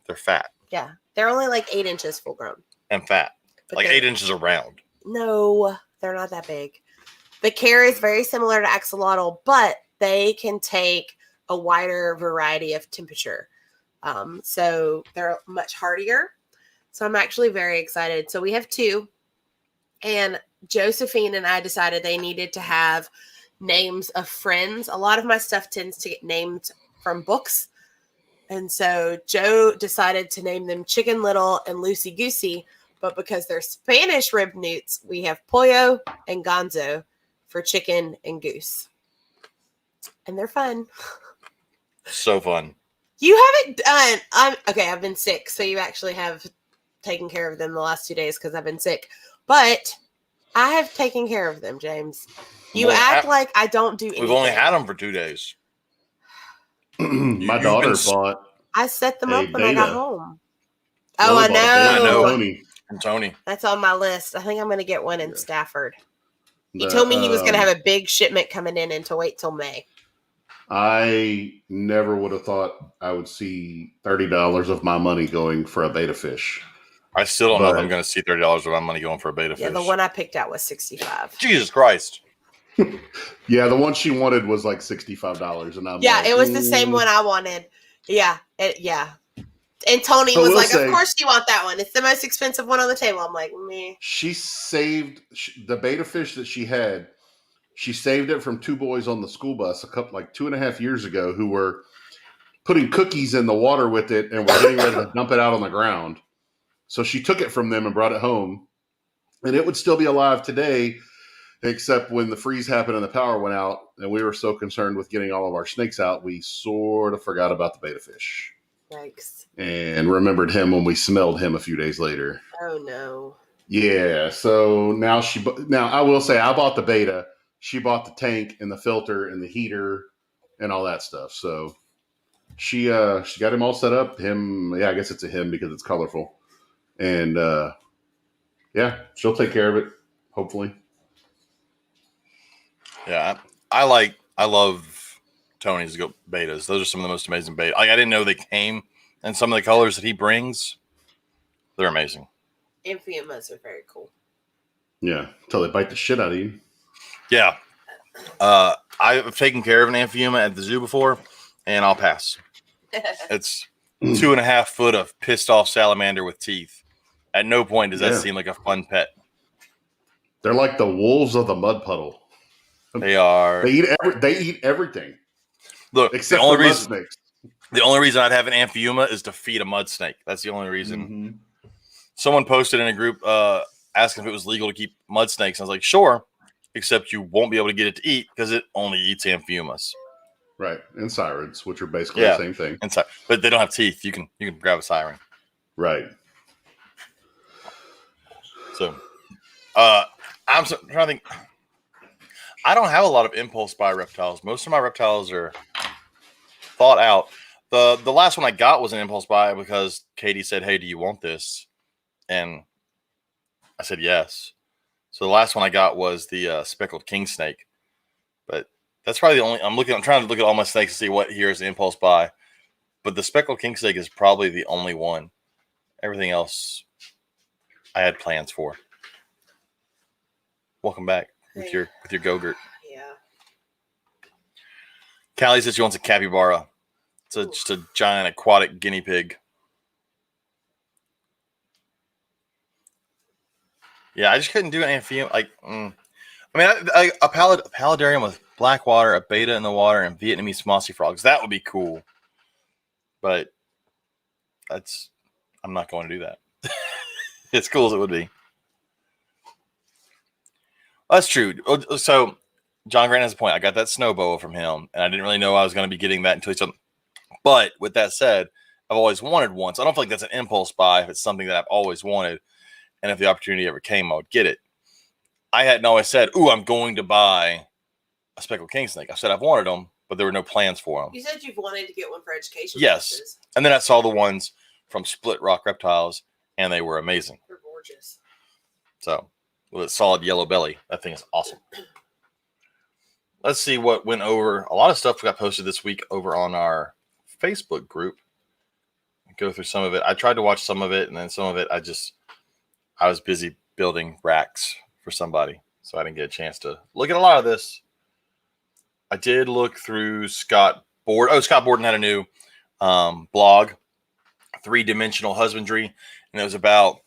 They're fat Yeah, they're only like 8 inches full grown. and fat. But Like they're- 8 inches around. No, they're not that big. The care is very similar to axolotl, but they can take a wider variety of temperature. So they're much hardier. So I'm actually very excited. So we have 2. And Josephine and I decided they needed to have names of friends. A lot of my stuff tends to get named from books. And so Joe decided to name them Chicken Little and Lucy Goosey. But because they're Spanish rib newts, we have Pollo and Gonzo for chicken and goose. And they're fun. So fun. You haven't done. I've been sick. So you actually have taken care of them the last 2 days because I've been sick. But I have taken care of them, James. You Well, act like I don't do anything. We've only had them for 2 days. My You've daughter been bought I set them Hey, up when I got Data. home. Lily Oh, I bought a beta know. from Tony. From Tony. That's on my list. I think I'm going to get one in Yeah. Stafford. He The, told me he was going to um, have a big shipment coming in and to wait till May. I never would have thought I would see $30 of my money going for a beta fish. I still don't know if But- I'm going to see $30 of my money going for a beta Yeah, fish. the one I picked out was $65. Jesus Christ. Yeah, the one she wanted was like $65, and I'm Yeah, like, it was the same one I wanted. Yeah, yeah. And Tony I was will like, say- "Of course you want that one. It's the most expensive one on the table." I'm like, "Me." She saved the beta fish that she had. She saved it from 2 boys on the school bus 2.5 years ago who were putting cookies in the water with it and were getting ready to dump it out on the ground. So she took it from them and brought it home, and it would still be alive today, except when the freeze happened and the power went out, and we were so concerned with getting all of our snakes out, we sort of forgot about the beta fish Yikes! and remembered him when we smelled him a few days later. Oh no. Yeah, so now I will say I bought the beta. She bought the tank and the filter and the heater and all that stuff. So she got him all set up. I guess it's a him because it's colorful. And yeah, she'll take care of it, hopefully. Yeah, I love Tony's betas. Those are some of the most amazing betas. Like, I didn't know they came in some of the colors that he brings. They're amazing. Amphiumas are very cool. Yeah, until they bite the shit out of you. Yeah. I've taken care of an Amphiuma at the zoo before, and I'll pass. It's 2.5 foot of pissed off salamander with teeth. At no point does that Yeah. seem like a fun pet. They're like the wolves of the mud puddle. They are. They eat everything Look, except the only for mud reason snakes. the only reason I'd have an Amphiuma is to feed a mud snake. That's the only reason. Mhm. Someone posted in a group asking if it was legal to keep mud snakes. I was like, sure, except you won't be able to get it to eat because it only eats Amphiumas. Right, and sirens, which are basically Yeah. the same thing. And so, but they don't have teeth. You can grab a siren. Right. So, trying to think. I don't have a lot of impulse buy reptiles. Most of my reptiles are thought out. The last one I got was an impulse buy because Katie said, "Hey, do you want this?" And I said yes. So the last one I got was the speckled king snake. But that's probably the only. I'm trying to look at all my snakes to see what here is an impulse buy. But the speckled king snake is probably the only one. Everything else, I had plans for. Welcome back with your Go-Gurt. Yeah. Callie says she wants a capybara. It's just a giant aquatic guinea pig. Yeah, I just couldn't do an amphibian. A paludarium with black water, a beta in the water, and Vietnamese mossy frogs. That would be cool. But I'm not going to do that. As cool as it would be. That's true. So John Grant has a point. I got that snow boa from him, and I didn't really know I was going to be getting that until he said. But with that said, I've always wanted one. So I don't feel like that's an impulse buy if it's something that I've always wanted. And if the opportunity ever came, I would get it. I hadn't always said, "Ooh, I'm going to buy a speckled king snake." I said I've wanted them, but there were no plans for them. You said you've wanted to get one for education Yes. purposes. And then I saw the ones from Split Rock Reptiles, and they were amazing. They're gorgeous. So, with a solid yellow belly, that thing is awesome. Let's see what went over. A lot of stuff got posted this week over on our Facebook group. Go through some of it. I tried to watch some of it, and then some of it I was busy building racks for somebody, so I didn't get a chance to look at a lot of this. I did look through Scott Borden. Oh, Scott Borden had a new blog, 3-Dimensional Husbandry, and it was about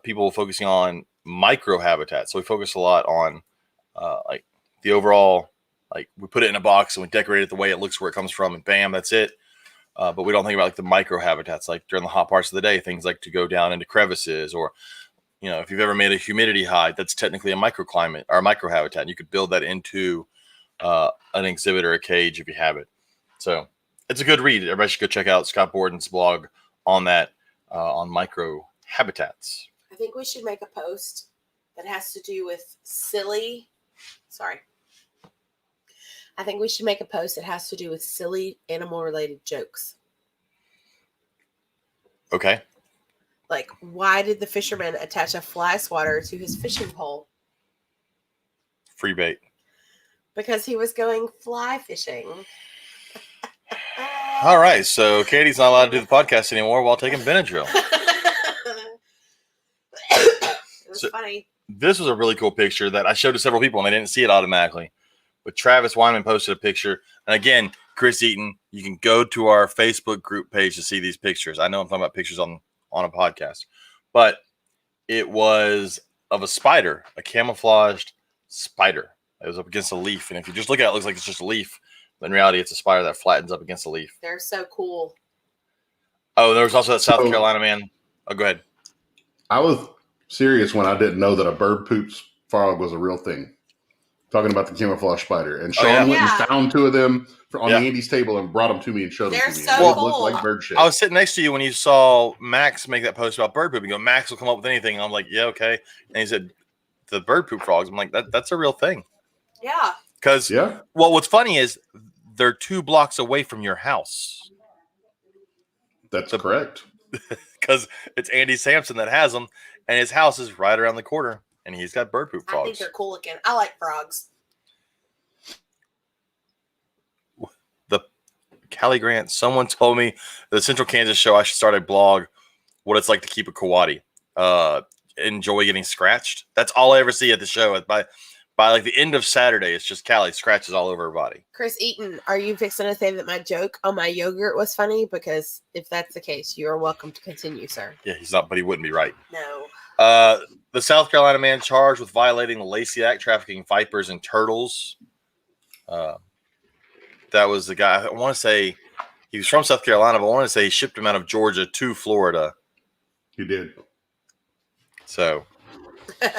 people focusing on micro habitats. So we focus a lot on like the overall, like we put it in a box and we decorate it the way it looks where it comes from, and bam, that's it. But we don't think about like the micro habitats, like during the hot parts of the day, things like to go down into crevices, or if you've ever made a humidity hide, that's technically a microclimate or a micro habitat. And you could build that into an exhibit or a cage if you have it. So it's a good read. Everybody should go check out Scott Borden's blog on that, on micro habitats. I think we should make a post that has to do with silly. Sorry. I think we should make a post that has to do with silly animal-related jokes. Okay. Like, why did the fisherman attach a fly swatter to his fishing pole? Free bait. Because he was going fly fishing. All right. So Katie's not allowed to do the podcast anymore while taking Benadryl. It was So- funny. This was a really cool picture that I showed to several people and they didn't see it automatically. But Travis Wyman posted a picture. And again, Chris Eaton, you can go to our Facebook group page to see these pictures. I know I'm talking about pictures on a podcast, but it was of a spider, a camouflaged spider. It was up against a leaf. And if you just look at it, it looks like it's just a leaf. But in reality, it's a spider that flattens up against a leaf. They're so cool. Oh, there was also that South Carolina man. Oh, go ahead. I was serious when I didn't know that a bird poops frog was a real thing. Talking about the camouflage spider. And Sean yeah. went and found 2 of them on Yeah. the Andy's table and brought them to me and showed them They're to me. so And it cool. looked like bird shit. I was sitting next to you when you saw Max make that post about bird poop. You go, Max will come up with anything. And I'm like, yeah, okay. And he said, the bird poop frogs. I'm like, that's a real thing. Yeah. Because, Yeah. well, what's funny is they're 2 blocks away from your house. That's correct. Because it's Andy Sampson that has them. And his house is right around the corner. And he's got bird poop I think frogs. they're cool looking. I like frogs. Callie Grant, someone told me the Central Kansas show I should start a blog, what it's like to keep a coati. Enjoy getting scratched. That's all I ever see at the show. By like the end of Saturday, it's just Callie scratches all over her body. Chris Eaton, are you fixing to say that my joke on my yogurt was funny? Because if that's the case, you are welcome to continue, sir. Yeah, he's not, but he wouldn't be right. No. The South Carolina man charged with violating the Lacey Act, trafficking vipers and turtles. That was the guy. I want to say he was from South Carolina, but I want to say he shipped him out of Georgia to Florida. He did. So, and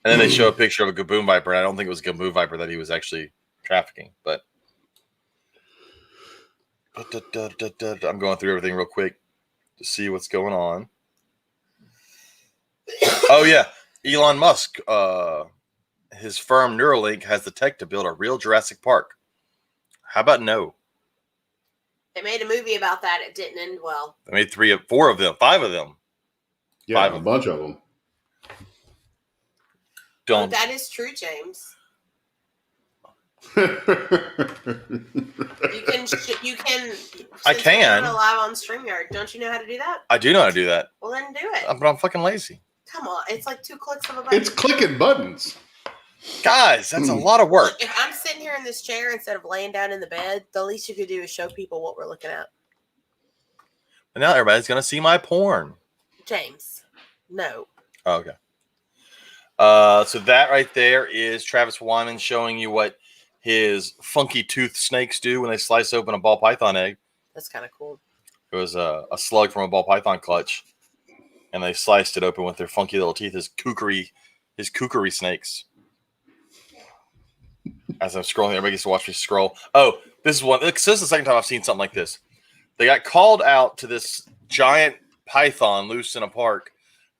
then they show a picture of a Gaboon viper. And I don't think it was a Gaboon viper that he was actually trafficking, but I'm going through everything real quick to see what's going on. Oh yeah, Elon Musk, his firm Neuralink has the tech to build a real Jurassic Park. How about no? They made a movie about that. It didn't end well. They made 5 of them. Yeah, 5 a of bunch of them. Don't. That is true, James. You can. I since can. we're live on StreamYard. Don't you know how to do that? I do know how to do that, Well, then do it. but I'm fucking lazy. Come on, it's like 2 clicks of a button. It's clicking buttons. Guys, that's a lot of work. Look, if I'm sitting here in this chair instead of laying down in the bed, the least you could do is show people what we're looking at. But now everybody's gonna see my porn. James, no. Oh, okay. So that right there is Travis Wyman showing you what his funky tooth snakes do when they slice open a ball python egg. That's kind of cool. It was a slug from a ball python clutch, and they sliced it open with their funky little teeth. His kookery snakes. As I'm scrolling, everybody gets to watch me scroll. Oh, this is one. This is the second time I've seen something like this. They got called out to this giant python loose in a park,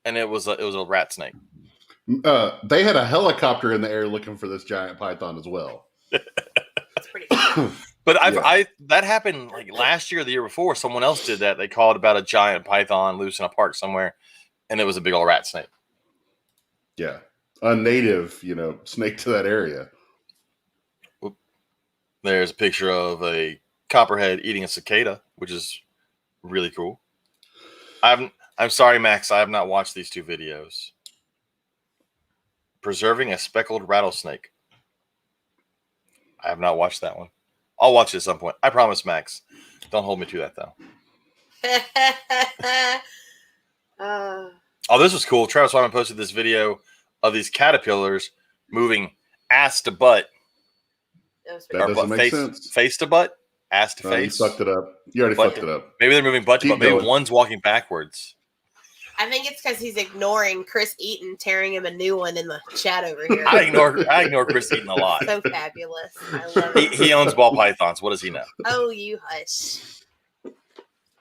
and it was a rat snake. They had a helicopter in the air looking for this giant python as well. It's pretty cool. But Yeah. that happened like last year, or the year before. Someone else did that. They called about a giant python loose in a park somewhere, and it was a big old rat snake. Yeah. A native, snake to that area. There's a picture of a copperhead eating a cicada, which is really cool. I'm sorry, Max. I have not watched these two videos. Preserving a speckled rattlesnake. I have not watched that one. I'll watch it at some point. I promise, Max. Don't hold me to that, though. Oh, this was cool. Travis Wyman posted this video of these caterpillars moving ass to butt. That doesn't make sense. Face to butt, ass to face. You fucked it up. You already fucked it up. Maybe they're moving butt to Keep butt. Maybe going. one's walking backwards. I think it's because he's ignoring Chris Eaton tearing him a new one in the chat over here. I ignore Chris Eaton a lot. So fabulous. I love it. He owns ball pythons. What does he know? Oh, you hush.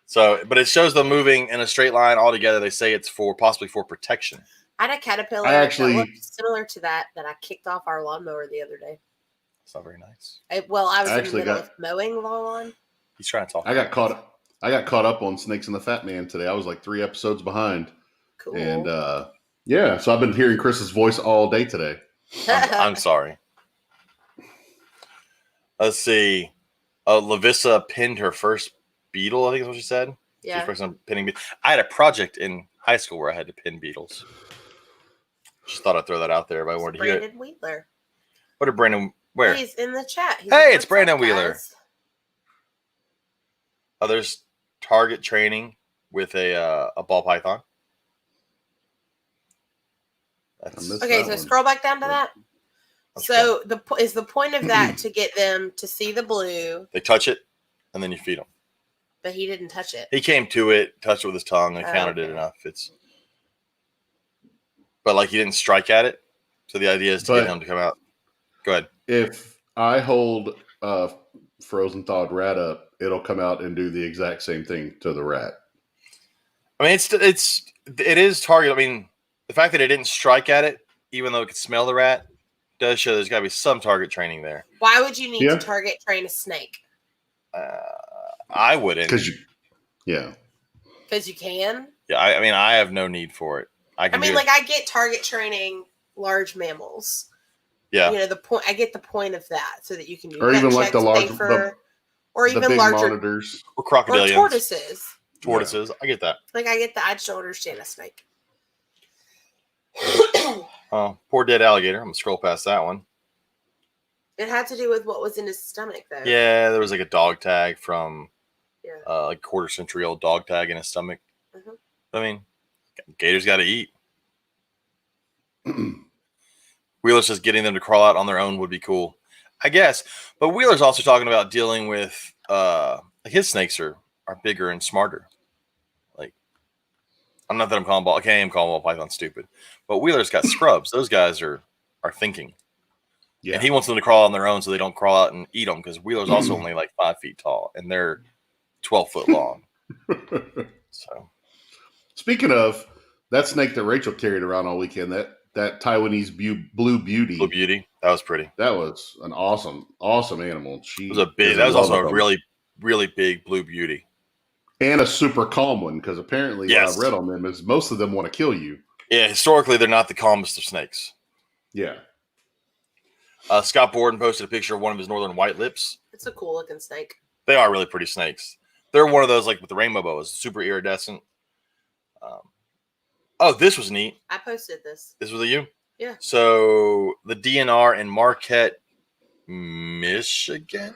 So, but it shows them moving in a straight line all together. They say it's possibly for protection. I had a caterpillar that looked similar to that I kicked off our lawnmower the other day. It's not very nice. I was in the middle of mowing the lawn. He's trying to talk. I got caught up on Snakes and the Fat Man today. I was like 3 episodes behind. Cool. And so I've been hearing Chris's voice all day today. I'm sorry. Let's see. Lavissa pinned her first beetle, I think is what she said. Yeah. She's on pinning. I had a project in high school where I had to pin beetles. Just thought I'd throw that out there if I wanted to hear it. Brandon Wheeler. What did Brandon? Where? He's in the chat. Hey, it's Brandon Wheeler. Oh, there's target training with a ball python. Okay, so scroll back down to that. So the point of that to get them to see the blue. They touch it, and then you feed them. But he didn't touch it. He came to it, touched it with his tongue, and counted it enough. But like he didn't strike at it. So the idea is to get him to come out. Go ahead. If I hold a frozen thawed rat up, it'll come out and do the exact same thing to the rat. I mean, it is target. I mean, the fact that it didn't strike at it, even though it could smell the rat, does show there's got to be some target training there. Why would you need to target train a snake? I wouldn't. Because you can. Yeah, I mean, I have no need for it. I get target training large mammals. Yeah, the point. I get the point of that, so that you can do or even like the large, or even larger monitors, or crocodilians, or tortoises. Tortoises, I get that. I get that. I just don't understand a snake. Oh, poor dead alligator. I'm gonna scroll past that one. It had to do with what was in his stomach, though. Yeah, there was like a dog tag from, like quarter-century old dog tag in his stomach. Mm-hmm. I mean, gators got to eat. Wheeler says getting them to crawl out on their own would be cool, I guess. But Wheeler's also talking about dealing with his snakes are bigger and smarter. Like, I'm not that I'm calling ball. I can't even call ball python stupid. But Wheeler's got scrubs. Those guys are thinking. Yeah. And he wants them to crawl on their own so they don't crawl out and eat them, because Wheeler's also only like 5 feet tall and they're 12 foot long. So, speaking of that snake that Rachel carried around all weekend, that Taiwanese Blue Beauty. Blue Beauty, that was pretty. That was an awesome animal. That was also a really, really big Blue Beauty. And a super calm one, because apparently what I've read on them is most of them want to kill you. Yeah, historically, they're not the calmest of snakes. Yeah. Scott Borden posted a picture of one of his northern white lips. It's a cool looking snake. They are really pretty snakes. They're one of those like with the rainbow boas, super iridescent. This was neat. I posted this. This was you? Yeah. So the DNR in Marquette, Michigan.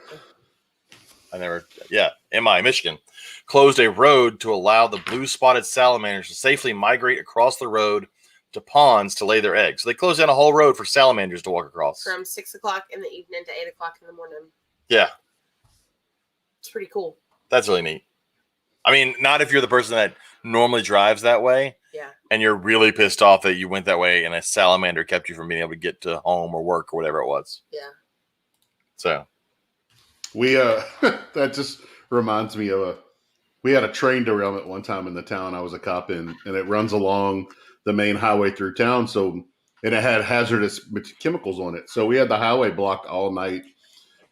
Michigan, closed a road to allow the blue-spotted salamanders to safely migrate across the road to ponds to lay their eggs. So they closed down a whole road for salamanders to walk across. From 6 o'clock in the evening to 8 o'clock in the morning. Yeah. It's pretty cool. That's really neat. I mean, not if you're the person that normally drives that way. Yeah. And you're really pissed off that you went that way and a salamander kept you from being able to get to home or work or whatever it was. Yeah. So. We, that just reminds me of we had a train derailment one time in the town I was a cop in, and it runs along the main highway through town. So, and it had hazardous chemicals on it. So we had the highway blocked all night.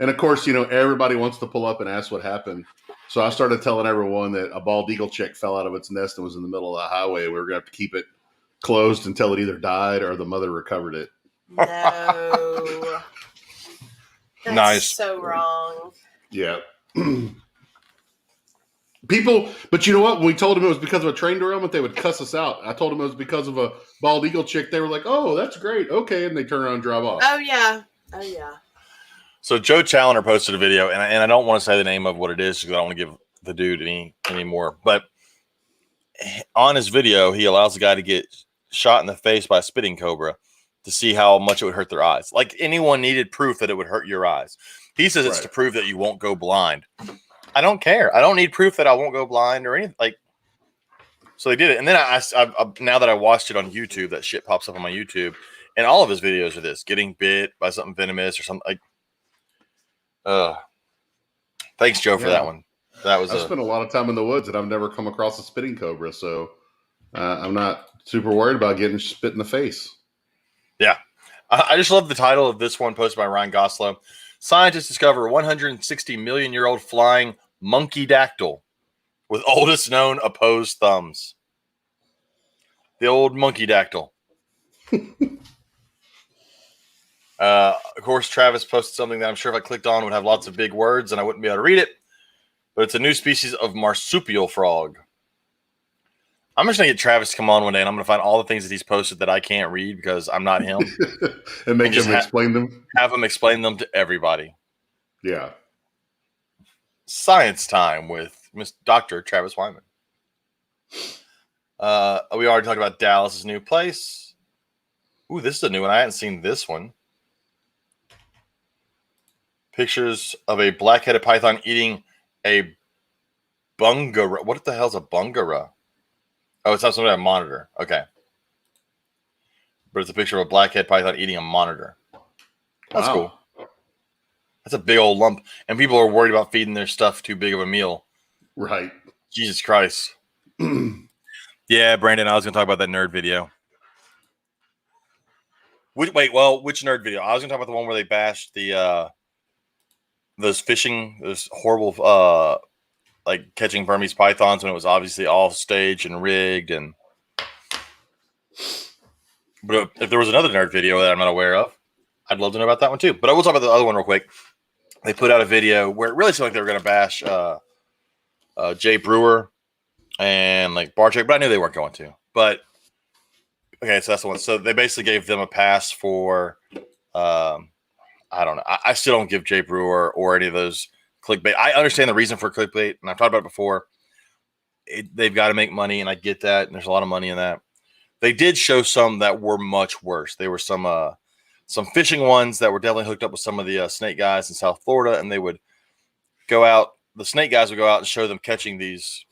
And of course, everybody wants to pull up and ask what happened. So I started telling everyone that a bald eagle chick fell out of its nest and was in the middle of the highway. We were going to have to keep it closed until it either died or the mother recovered it. No. That's Nice. so wrong. Yeah. People, but you know what? When we told them it was because of a train derailment, they would cuss us out. I told them it was because of a bald eagle chick. They were like, "Oh, that's great. Okay." And they turn around and drive off. Oh, yeah. Oh, yeah. So Joe Challoner posted a video, and I don't want to say the name of what it is because I don't want to give the dude any more. But on his video, he allows the guy to get shot in the face by a spitting cobra to see how much it would hurt their eyes. Like anyone needed proof that it would hurt your eyes. He says it's Right. to prove that you won't go blind. I don't care. I don't need proof that I won't go blind or anything. Like, so they did it. And then I now that I watched it on YouTube, that shit pops up on my YouTube, and all of his videos are this: getting bit by something venomous or something like. Thanks, Joe, for that one. That was. I've spent a lot of time in the woods, and I've never come across a spitting cobra, so I'm not super worried about getting spit in the face. Yeah, I just love the title of this one posted by Ryan Goslow. Scientists discover 160 million year old flying monkey dactyl with oldest known opposed thumbs. The old monkey dactyl. Of course, Travis posted something that I'm sure if I clicked on would have lots of big words and I wouldn't be able to read it. But it's a new species of marsupial frog. I'm just going to get Travis to come on one day and I'm going to find all the things that he's posted that I can't read because I'm not him. And make just him explain them. Have him explain them to everybody. Yeah. Science time with Dr. Travis Wyman. We already talked about Dallas's new place. Ooh, this is a new one. I hadn't seen this one. Pictures of a black-headed python eating a bungara. What the hell is a bungara? Oh, it's not something I monitor. Okay. But it's a picture of a black-headed python eating a monitor. That's Wow. cool. That's a big old lump. And people are worried about feeding their stuff too big of a meal. Right. Jesus Christ. Yeah, Brandon, I was going to talk about that nerd video. Which nerd video? I was going to talk about the one where they bashed those horrible like catching Burmese pythons when it was obviously all staged and rigged. But if there was another nerd video that I'm not aware of, I'd love to know about that one too. But I will talk about the other one real quick. They put out a video where it really seemed like they were going to bash Jay Brewer and like Barczyk, but I knew they weren't going to. But okay, so that's the one. So they basically gave them a pass for I don't know. I still don't give Jay Brewer or any of those clickbait. I understand the reason for clickbait, and I've talked about it before. They've got to make money, and I get that. And there's a lot of money in that. They did show some that were much worse. There were some fishing ones that were definitely hooked up with some of the snake guys in South Florida, and they would go out. The snake guys would go out and show them catching these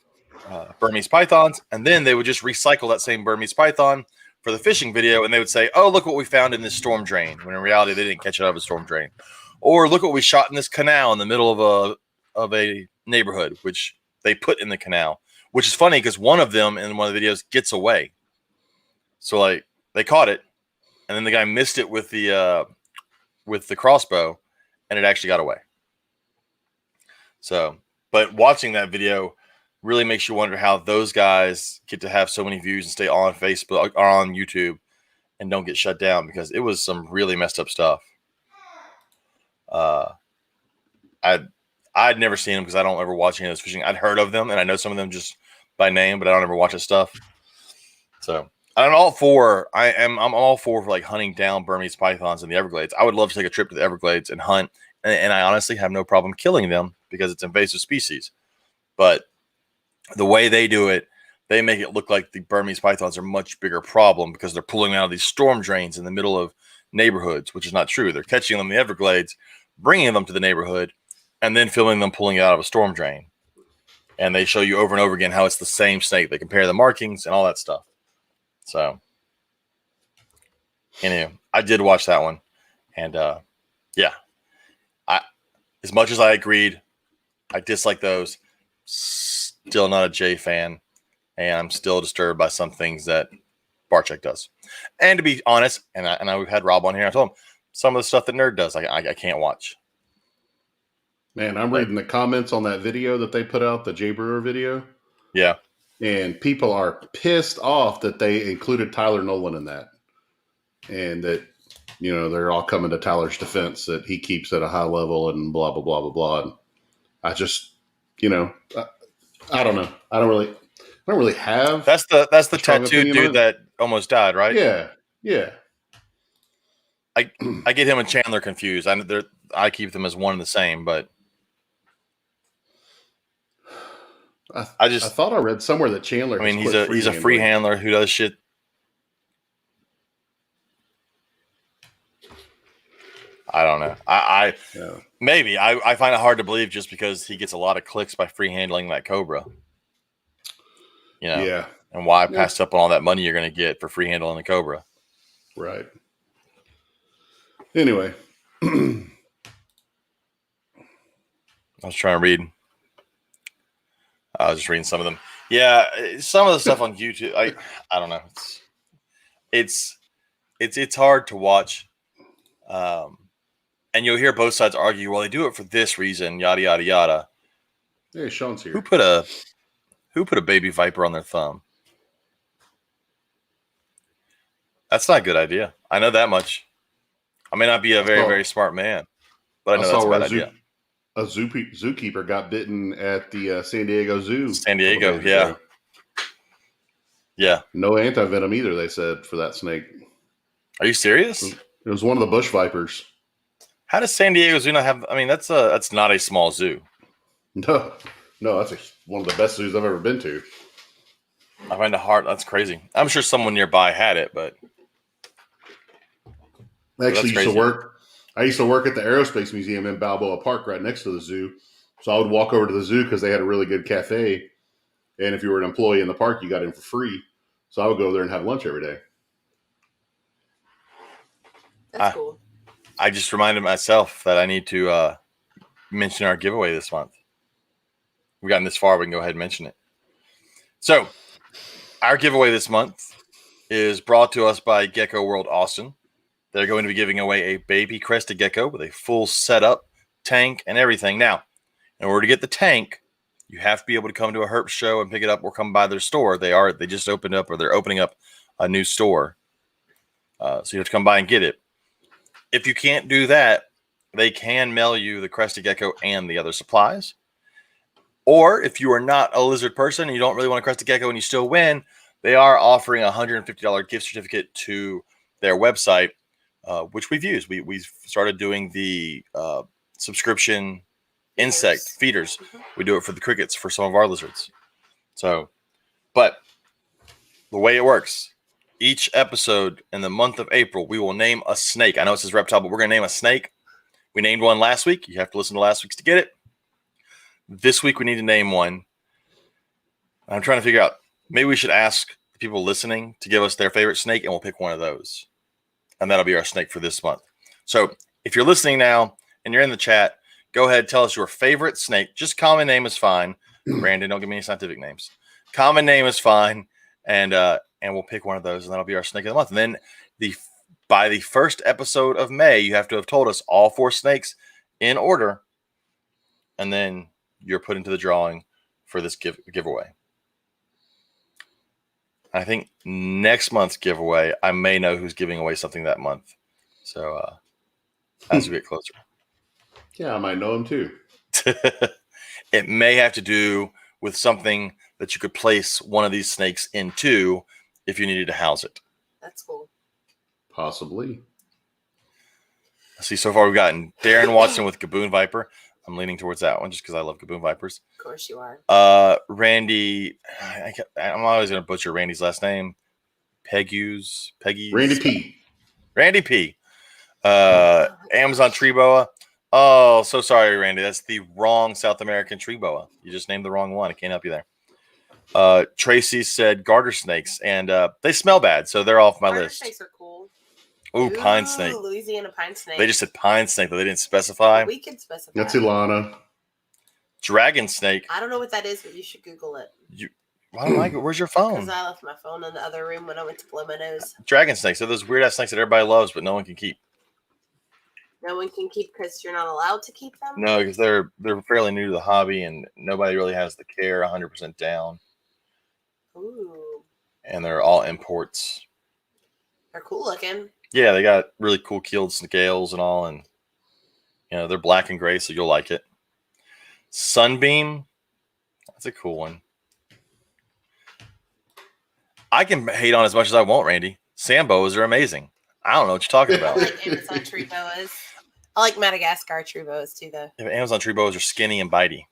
Burmese pythons, and then they would just recycle that same Burmese python for the fishing video, and they would say, "Oh, look what we found in this storm drain," when in reality they didn't catch it out of a storm drain. Or look what we shot in this canal in the middle of a neighborhood, which they put in the canal. Which is funny because one of them in one of the videos gets away. So like they caught it, and then the guy missed it with the crossbow, and it actually got away. So, but watching that video really makes you wonder how those guys get to have so many views and stay on Facebook or on YouTube and don't get shut down because it was some really messed up stuff. I'd never seen them because I don't ever watch any of those fishing. I'd heard of them and I know some of them just by name, but I don't ever watch this stuff. So I'm all for like hunting down Burmese pythons in the Everglades. I would love to take a trip to the Everglades and hunt, and I honestly have no problem killing them because it's invasive species. But the way they do it, they make it look like the Burmese pythons are a much bigger problem because they're pulling out of these storm drains in the middle of neighborhoods, which is not true. They're catching them in the Everglades, bringing them to the neighborhood, and then filming them pulling it out of a storm drain. And they show you over and over again how it's the same snake. They compare the markings and all that stuff. So, anyway, I did watch that one. And, yeah. As much as I agreed, I dislike those. Still not a Jay fan. And I'm still disturbed by some things that Barczyk does. And to be honest, and we've had Rob on here, I told him, some of the stuff that Nerd does, I can't watch. Man, I'm reading the comments on that video that they put out, the Jay Brewer video, Yeah. and people are pissed off that they included Tyler Nolan in that, and that they're all coming to Tyler's defense that he keeps at a high level and blah blah blah blah blah. And I just, I don't know. I don't really have. That's the strong tattooed opinion on dude it. that almost died, right? Yeah. I get him and Chandler confused. I keep them as one and the same, but I thought I read somewhere that Chandler. I mean, he's a free handler who does shit. I don't know. Maybe I find it hard to believe just because he gets a lot of clicks by free handling that Cobra. Yeah. And why pass up on all that money you're going to get for free handling the Cobra? Right. Anyway, I was trying to read. I was just reading some of them. Yeah, some of the stuff on YouTube. I don't know. It's hard to watch. And you'll hear both sides argue, well, they do it for this reason, yada yada yada. Hey, Sean's here. Who put a baby viper on their thumb? That's not a good idea. I know that much. I may not be a very, very smart man, but I know that's a bad idea. A zookeeper got bitten at the San Diego Zoo. San Diego, yeah. Yeah. No anti-venom either, they said, for that snake. Are you serious? It was one of the bush vipers. How does San Diego Zoo not have? I mean, that's not a small zoo. No, that's one of the best zoos I've ever been to. I find it hard. That's crazy. I'm sure someone nearby had it, but I used to work at the Aerospace Museum in Balboa Park, right next to the zoo. So I would walk over to the zoo because they had a really good cafe, and if you were an employee in the park, you got in for free. So I would go there and have lunch every day. That's cool. I just reminded myself that I need to mention our giveaway this month. We've gotten this far, we can go ahead and mention it. So, our giveaway this month is brought to us by Gecko World Austin. They're going to be giving away a baby crested gecko with a full setup, tank, and everything. Now, in order to get the tank, you have to be able to come to a Herp show and pick it up or come by their store. They just opened up, or they're opening up a new store. So you have to come by and get it. If you can't do that, they can mail you the crested gecko and the other supplies. Or if you are not a lizard person and you don't really want a crested gecko and you still win, they are offering a $150 gift certificate to their website, which we've used. We've started doing the subscription insect feeders. We do it for the crickets for some of our lizards. So, but the way it works, each episode in the month of April, we will name a snake. I know it says reptile, but we're going to name a snake. We named one last week. You have to listen to last week's to get it. This week, we need to name one. I'm trying to figure out, maybe we should ask the people listening to give us their favorite snake, and we'll pick one of those. And that'll be our snake for this month. So if you're listening now and you're in the chat, go ahead, tell us your favorite snake. Just common name is fine. Brandon, don't give me any scientific names. Common name is fine. And we'll pick one of those, and that'll be our snake of the month. And then by the first episode of May, you have to have told us all 4 snakes in order, and then you're put into the drawing for this giveaway. I think next month's giveaway, I may know who's giving away something that month. So as we get closer. Yeah, I might know him too. It may have to do with something that you could place one of these snakes into if you needed to house it. That's cool. Possibly. See, so far we've gotten Darren Watson with Gaboon Viper. I'm leaning towards that one just because I love Gaboon Vipers. Of course you are. Randy, I'm always going to butcher Randy's last name. Peggy. Randy P. Amazon tree boa. Oh, so sorry, Randy. That's the wrong South American tree boa. You just named the wrong one. I can't help you there. Tracy said garter snakes, and they smell bad, so they're off my Garter list. snakes are cool. Ooh, pine snake. Louisiana pine snake. They just said pine snake, but they didn't specify. We could specify. That's Ilana. Dragon snake. I don't know what that is, but you should Google it. Why don't I go? Where's your phone? Because I left my phone in the other room when I went to blow my nose. Dragon snakes. They're those weird ass snakes that everybody loves, but no one can keep. No one can keep because you're not allowed to keep them. No, because they're fairly new to the hobby, and nobody really has the care 100% down. Ooh, And they're all imports. they're cool looking. Yeah, they got really cool keeled scales and all, and they're black and gray, so you'll like it. Sunbeam, that's a cool one. I can hate on as much as I want, Randy. Samboas are amazing. I don't know what you're talking I about. like Amazon tree boas. I like Madagascar tree boas too, though. Yeah, Amazon tree boas are skinny and bitey.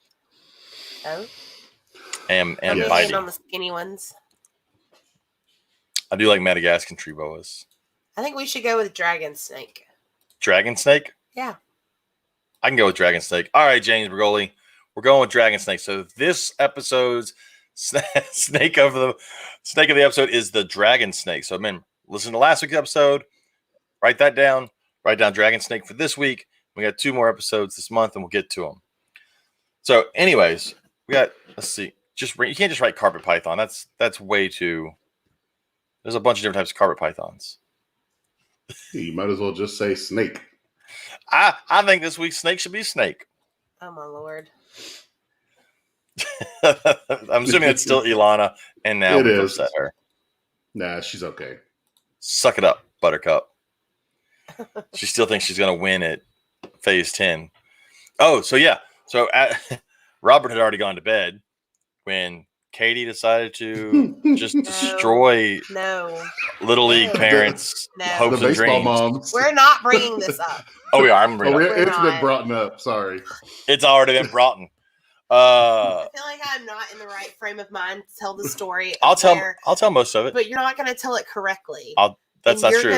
Oh, And I'm Yes. really in bitey. on the skinny ones. I do like Madagascar tree boas. I think we should go with dragon snake. Dragon snake? Yeah. I can go with dragon snake. All right, James Bergoli, we're going with dragon snake. So this episode's snake of the episode is the dragon snake. So man, listen to last week's episode, write that down, write down dragon snake for this week. We got 2 more episodes this month, and we'll get to them. So, anyways, we got. Let's see. You can't just write carpet python. That's way too. There's a bunch of different types of carpet pythons. You might as well just say snake. I think this week's snake should be snake. Oh my lord. I'm assuming it's still Ilana, and now It we've is. upset her. Nah, she's okay. Suck it up, Buttercup. She still thinks she's going to win at phase 10. Oh, so yeah. So Robert had already gone to bed when Katie decided to just destroy No. Little League No. parents' No. hopes The and baseball dreams. moms. We're not bringing this up. Oh, yeah, I'm bringing it up. It's been not. brought up. Sorry. It's already been brought in. I feel like I'm not in the right frame of mind to tell the story. of I'll where- tell most of it. But you're not going to tell it correctly. That's And not true.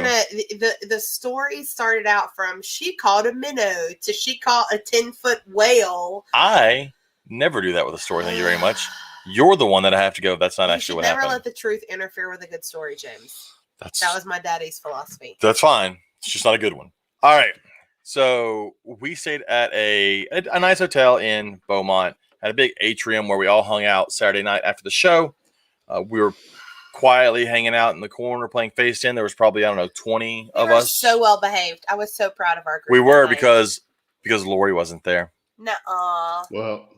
The story started out from she caught a minnow to she caught a 10-foot whale. I never do that with a story. Thank you very much. You're the one that I have to go. That's not You actually should what never happened. let the truth interfere with a good story, James. That's That was my daddy's philosophy. That's fine. It's just not a good one. All right. So we stayed at a nice hotel in Beaumont. Had a big atrium where we all hung out Saturday night after the show. We were quietly hanging out in the corner playing Face 10. There was probably, 20 We of were us. so well behaved. I was so proud of our group. We were that night. because Lori wasn't there. Nuh-uh. Well,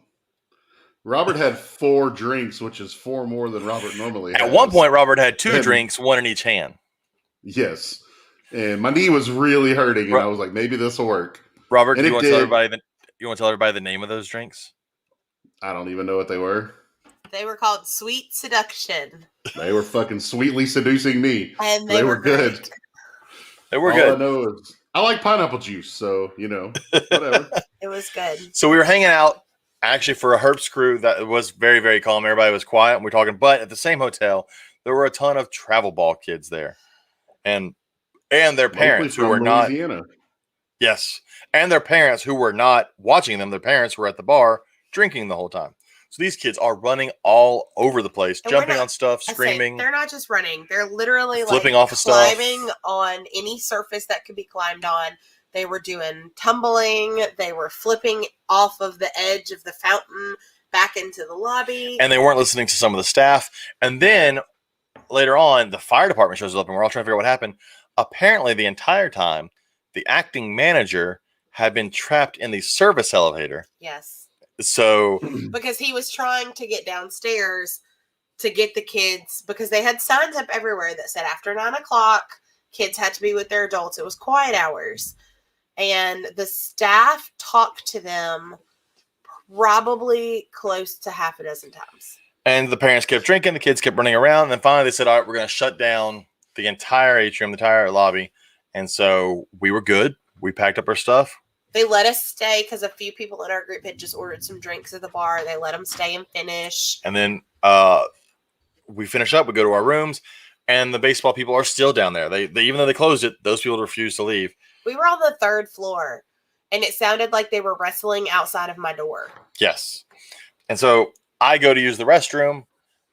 Robert had 4 drinks, which is 4 more than Robert normally has. At one point, Robert had 2 And- drinks, 1 in each hand. Yes. And my knee was really hurting, and Ro- I was like, maybe this will work. Robert, And do you it want to tell did. everybody the name of those drinks? I don't even know what they were. They were called Sweet Seduction. They were fucking sweetly seducing me. And They were good. great. They were All good. I know is I like pineapple juice, so, whatever. It was good. So we were hanging out actually for a Herps crew that was very, very calm. Everybody was quiet and we're talking, but at the same hotel, there were a ton of travel ball kids there. And their parents Mostly who were from not, Louisiana. yes, and their parents who were not watching them. Their parents were at the bar drinking the whole time. So these kids are running all over the place, And we're jumping not- on stuff, I say, screaming. they're not just running. They're literally Flipping like off of stuff. climbing on any surface that could be climbed on. They were doing tumbling. They were flipping off of the edge of the fountain back into the lobby. And they weren't listening to some of the staff. And then later on, the fire department shows up and we're all trying to figure out what happened. Apparently, the entire time, the acting manager had been trapped in the service elevator. Yes. So, Because he was trying to get downstairs to get the kids, because they had signs up everywhere that said after 9 o'clock, kids had to be with their adults. It was quiet hours. And the staff talked to them probably close to half a dozen times. and the parents kept drinking, the kids kept running around. And then finally, they said, all right, we're going to shut down the entire atrium, the entire lobby. And so we were good. We packed up our stuff. They let us stay because a few people in our group had just ordered some drinks at the bar. They let them stay and finish. And then we finish up, we go to our rooms, and the baseball people are still down there. They even though they closed it, those people refused to leave. We were on the 3rd floor, and it sounded like they were wrestling outside of my door. Yes. And so I go to use the restroom,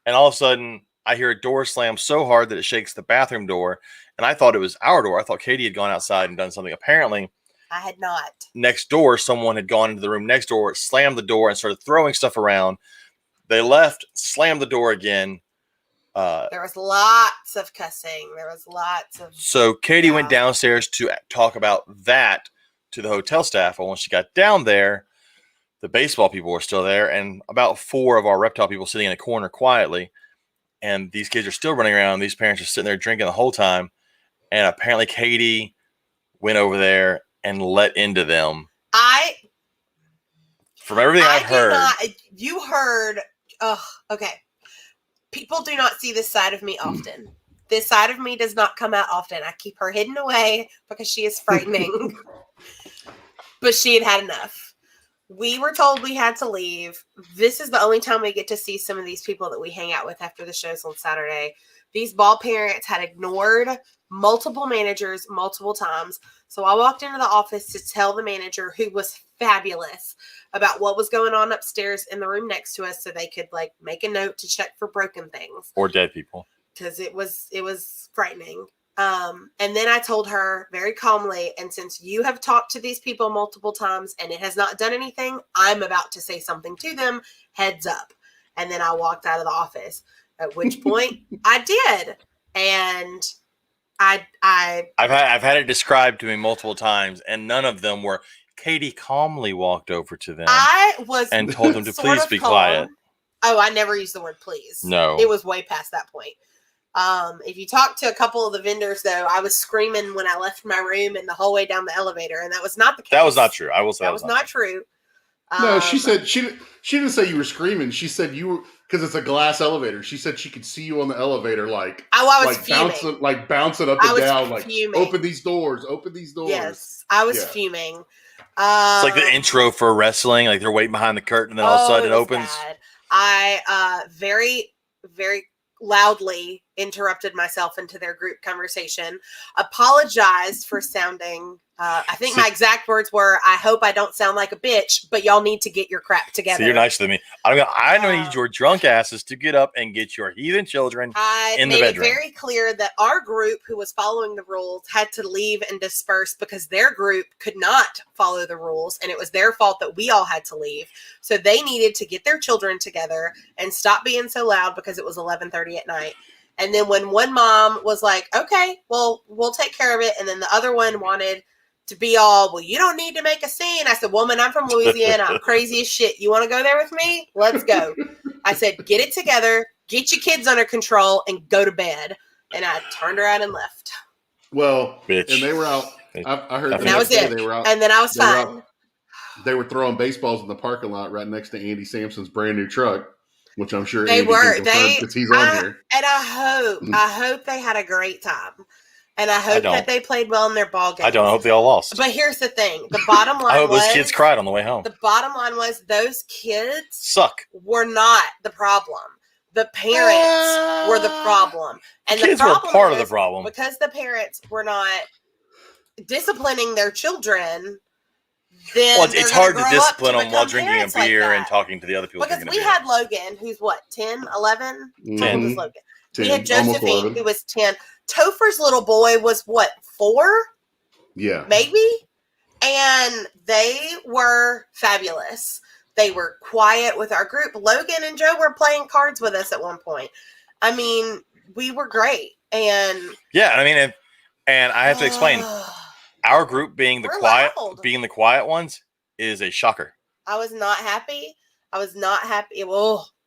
and all of a sudden I hear a door slam so hard that it shakes the bathroom door. And I thought it was our door. I thought Katie had gone outside and done something. Apparently, I had not. next door, someone had gone into the room next door, slammed the door, and started throwing stuff around. They left, slammed the door again. There was lots of cussing. There was lots of. So Katie went Yeah. downstairs to talk about that to the hotel staff. Well, when she got down there, the baseball people were still there, and about 4 of our reptile people sitting in a corner quietly. And these kids are still running around. These parents are sitting there drinking the whole time. And apparently Katie went over there and let into them. From everything I've heard. You heard. Oh, okay. People do not see this side of me often. This side of me does not come out often. I keep her hidden away because she is frightening. But she had enough. We were told we had to leave. This is the only time we get to see some of these people that we hang out with after the shows on Saturday. These ball parents had ignored multiple managers multiple times. So I walked into the office to tell the manager, who was fabulous, about what was going on upstairs in the room next to us so they could like make a note to check for broken things. Or dead people. Because it was frightening. And then I told her very calmly, and since you have talked to these people multiple times and it has not done anything, I'm about to say something to them. Heads up. And then I walked out of the office, at which point I did. And I've had it described to me multiple times, and none of them were. Katie calmly walked over to them and told them to please be quiet. Oh, I never used the word please. No. It was way past that point. If you talk to a couple of the vendors, though, I was screaming when I left my room and the whole way down the elevator, and that was not the case. That was not true. I will say that was not true. No, she said she didn't say you were screaming. She said you were, because it's a glass elevator. She said she could see you on the elevator, like I was like bouncing up and down, fuming. Like open these doors. Yes, I was fuming. It's like the intro for wrestling, like they're waiting behind the curtain, and then all of a sudden it opens. Bad. I very, very loudly interrupted myself into their group conversation, apologized for sounding, I think my exact words were, I hope I don't sound like a bitch, but y'all need to get your crap together. So you're nicer than me. I need your drunk asses to get up and get your heathen children in the bedroom. I made it very clear that our group, who was following the rules, had to leave and disperse because their group could not follow the rules, and it was their fault that we all had to leave. So they needed to get their children together and stop being so loud because it was 11:30 at night. And then when one mom was like, okay, well, we'll take care of it. And then the other one wanted to be all, well, you don't need to make a scene. I said, woman, I'm from Louisiana. I'm crazy as shit. You want to go there with me? Let's go. I said, get it together, get your kids under control, and go to bed. And I turned around and left. Well, bitch. And they were out. I heard and that was it. They were out, and then I was fine. They were throwing baseballs in the parking lot right next to Andy Sampson's brand new truck, which I'm sure they Andy were. Can confirm because he's on here. And I hope they had a great time. And I hope that they played well in their ball game. I don't. I hope they all lost. But here's the thing. The bottom line I hope those kids cried on the way home. The bottom line was those kids suck. Were not the problem. The parents were the problem. And the kids were part of the problem. Because the parents were not disciplining their children, then it's hard to discipline them while drinking a beer and talking to the other people. Because we had Logan, who's what, 10, 11? 10. How old was Logan? 10. We had Josephine, who was 10. Topher's little boy was what, 4? Yeah. Maybe? And they were fabulous. They were quiet with our group. Logan and Joe were playing cards with us at one point. I mean, we were great. And yeah, I mean, and I have to explain, our group being the quiet ones is a shocker. I was not happy.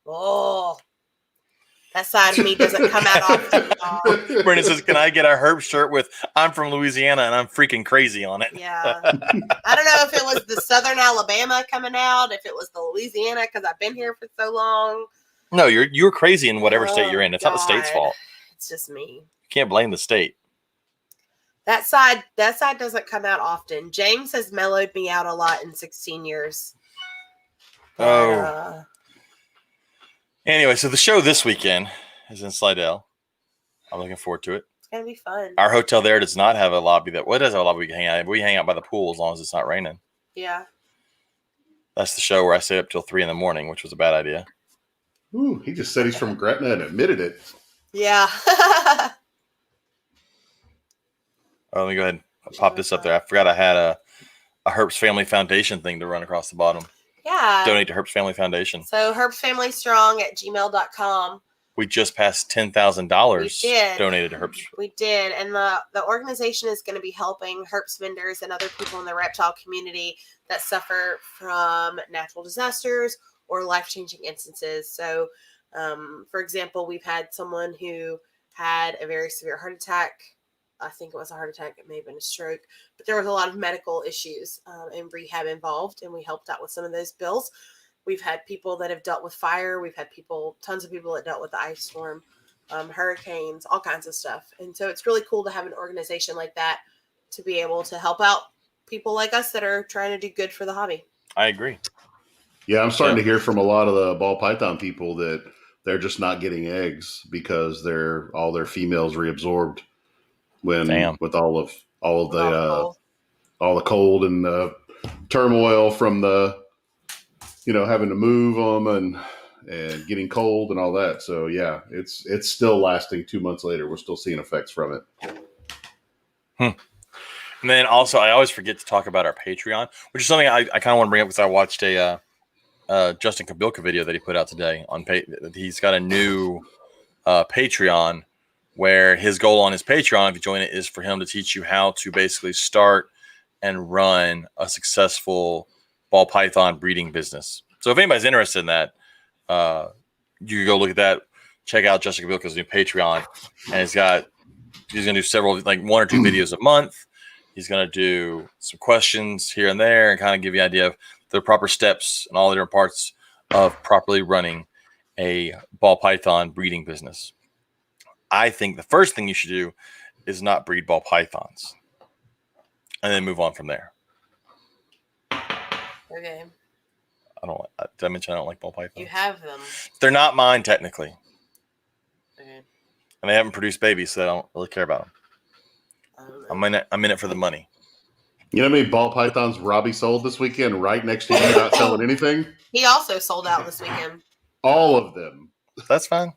Oh. That side of me doesn't come out often. Brandon says, can I get a Herb shirt with I'm from Louisiana and I'm freaking crazy on it? Yeah. I don't know if it was the Southern Alabama coming out, if it was the Louisiana, because I've been here for so long. No, you're crazy in whatever state you're in. It's not the state's fault. It's just me. You can't blame the state. That side doesn't come out often. James has mellowed me out a lot in 16 years. But, anyway, so the show this weekend is in Slidell. I'm looking forward to it. It's going to be fun. Our hotel there does not have a lobby. Does have a lobby we can hang out in. We hang out by the pool as long as it's not raining. Yeah. That's the show where I stayed up till 3 a.m, which was a bad idea. Ooh, he just said he's from Gretna and admitted it. Yeah. Let me go ahead and pop this up there. I forgot I had a Herbst Family Foundation thing to run across the bottom. Yeah. Donate to Herbst Family Foundation. So herbstfamilystrong@gmail.com. we just passed $10,000 We did. donated to Herps. We did, and the organization is going to be helping herps vendors and other people in the reptile community that suffer from natural disasters or life-changing instances. So, for example, we've had someone who had a very severe heart attack. I think it was a heart attack. It may have been a stroke, but there was a lot of medical issues and rehab involved, and we helped out with some of those bills. We've had people that have dealt with fire. We've had tons of people that dealt with the ice storm, hurricanes, all kinds of stuff. And so it's really cool to have an organization like that to be able to help out people like us that are trying to do good for the hobby. I agree. Yeah, I'm starting to hear from a lot of the ball python people that they're just not getting eggs because all their females reabsorbed with all the cold and the turmoil from the having to move them and getting cold and all that. So yeah, it's still lasting 2 months later. We're still seeing effects from it. And then also, I always forget to talk about our Patreon, which is something I kind of want to bring up because I watched a Justin Kabilka video that he put out today on he's got a new Patreon where his goal on his Patreon, if you join it, is for him to teach you how to basically start and run a successful ball python breeding business. So if anybody's interested in that, you can go look at that. Check out Justin Kabilka's new Patreon, and he's going to do several, like 1 or 2 videos a month. He's going to do some questions here and there and kind of give you an idea of the proper steps and all the different parts of properly running a ball python breeding business. I think the first thing you should do is not breed ball pythons and then move on from there. Okay. Did I mention I don't like ball pythons? You have them. They're not mine technically. Okay. And they haven't produced babies, so I don't really care about them. I'm in it for the money. You know how many ball pythons Robbie sold this weekend right next to you not selling anything? He also sold out this weekend. All of them. That's fine.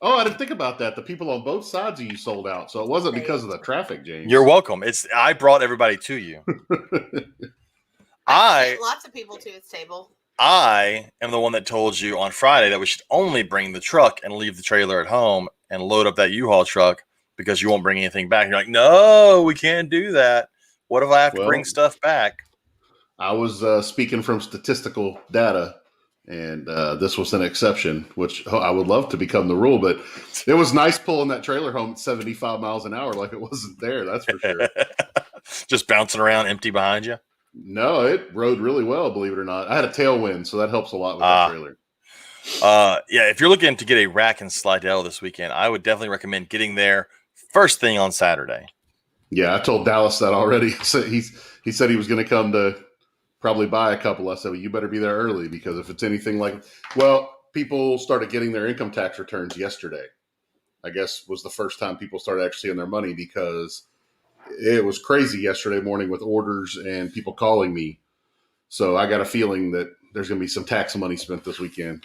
Oh, I didn't think about that. The people on both sides of you sold out. So it wasn't because of the traffic, James. You're welcome. I brought everybody to you. I lots of people to his table. I am the one that told you on Friday that we should only bring the truck and leave the trailer at home and load up that U-Haul truck because you won't bring anything back. You're like, no, we can't do that. What if I have to bring stuff back? I was speaking from statistical data, and this was an exception, which I would love to become the rule. But it was nice pulling that trailer home at 75 miles an hour like it wasn't there. That's for sure. Just bouncing around empty behind you? No, it rode really well, believe it or not. I had a tailwind, so that helps a lot with that trailer. Yeah, if you're looking to get a rack in Slidell this weekend, I would definitely recommend getting there first thing on Saturday. Yeah, I told Dallas that already. So he said he was going to come to probably buy a couple. I said, well, you better be there early because if it's anything like, people started getting their income tax returns yesterday. I guess was the first time people started actually seeing their money because it was crazy yesterday morning with orders and people calling me. So I got a feeling that there's going to be some tax money spent this weekend.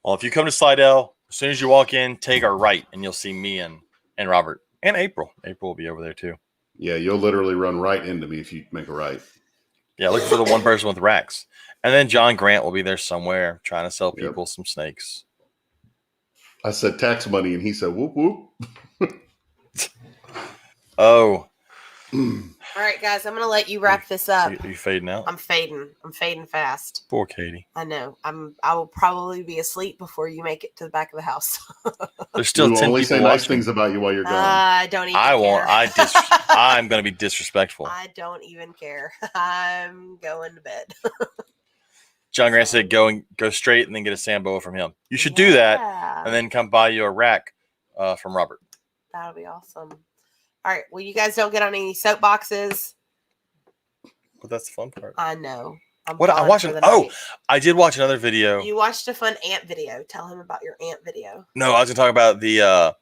Well, if you come to Slidell, as soon as you walk in, take a right and you'll see me and Robert and April. April will be over there too. Yeah, you'll literally run right into me if you make a right. Yeah, look for the one person with racks. And then John Grant will be there somewhere trying to sell people some snakes. I said tax money, and he said, whoop, whoop. Oh. All right, guys, I'm going to let you wrap this up. You fading out? I'm fading fast. Poor Katie. I know. I will probably be asleep before you make it to the back of the house. There's still 10 only people say nice watching. things about you while you're gone. I don't even care. I won't. I'm going to be disrespectful. I don't even care. I'm going to bed. John Grant said go straight and then get a Samboa from him. You should do that and then come buy you a rack from Robert. That'll be awesome. All right. Well, you guys don't get on any soapboxes. But that's the fun part. I know. I did watch another video. You watched a fun ant video. Tell him about your ant video. No, I was going to talk about the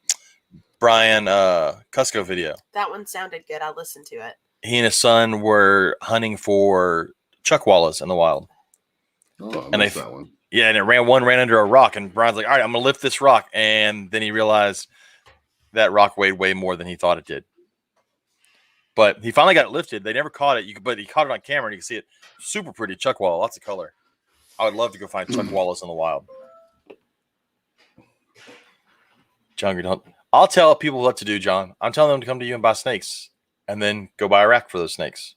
Brian Cusco video. That one sounded good. I listened to it. He and his son were hunting for chuckwallas in the wild. Oh, I missed that one. Yeah, and it ran under a rock, and Brian's like, all right, I'm going to lift this rock. And then he realized that rock weighed way more than he thought it did. But he finally got it lifted. They never caught it, but he caught it on camera, and you can see it. Super pretty chuckwalla, lots of color. I would love to go find chuckwallas in the wild. John, don't. I'll tell people what to do, John. I'm telling them to come to you and buy snakes, and then go buy a rack for those snakes.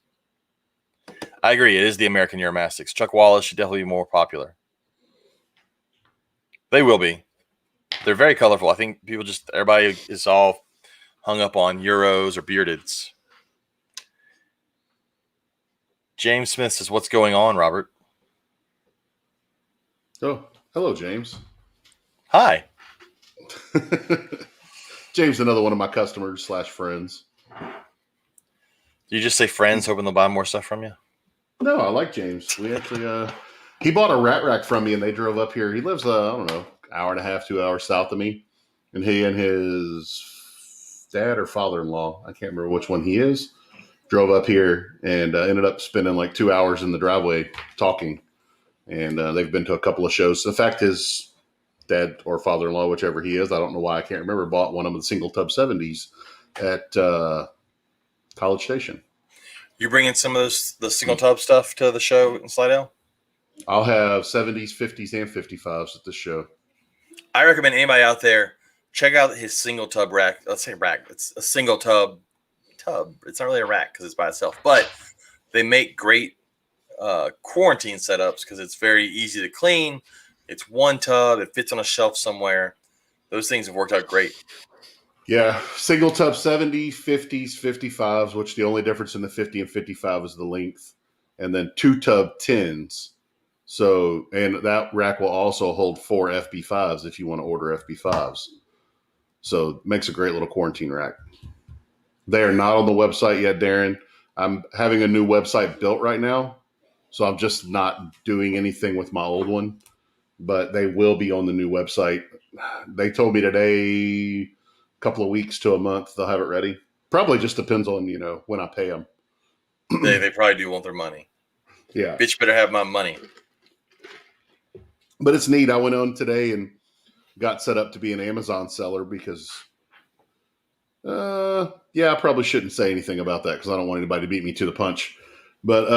I agree. It is the American Uromastyx. Chuck Wallace should definitely be more popular. They will be. They're very colorful. I think everybody is all hung up on Euros or beardeds. James Smith says, "What's going on, Robert?" Oh, hello, James. Hi. James, another one of my customers / friends. You just say friends, hoping they'll buy more stuff from you? No, I like James. We actually, he bought a rat rack from me, and they drove up here. He lives, I don't know, hour and a half, 2 hours south of me. And he and his dad or father-in-law, I can't remember which one he is, drove up here and ended up spending like 2 hours in the driveway talking. And they've been to a couple of shows. In fact, his dad or father-in-law, whichever he is, I don't know why I can't remember, bought one of the single tub 70s at College Station. You bringing some of the single tub stuff to the show in Slidell? I'll have 70s, 50s, and 55s at the show. I recommend anybody out there check out his single tub rack. Let's say rack. It's a single tub. It's not really a rack because it's by itself, but they make great quarantine setups because it's very easy to clean. It's one tub. It fits on a shelf somewhere. Those things have worked out great. Yeah, single tub 70s, 50s, 55s, which the only difference in the 50 and 55 is the length, and then 2 tub 10s. So, and that rack will also hold 4 FB5s if you want to order FB5s. So, it makes a great little quarantine rack. They are not on the website yet, Darren. I'm having a new website built right now, so I'm just not doing anything with my old one, but they will be on the new website. They told me today, couple of weeks to a month, they'll have it ready. Probably just depends on, when I pay them. They probably do want their money. Yeah. Bitch better have my money. But it's neat. I went on today and got set up to be an Amazon seller because, I probably shouldn't say anything about that because I don't want anybody to beat me to the punch. But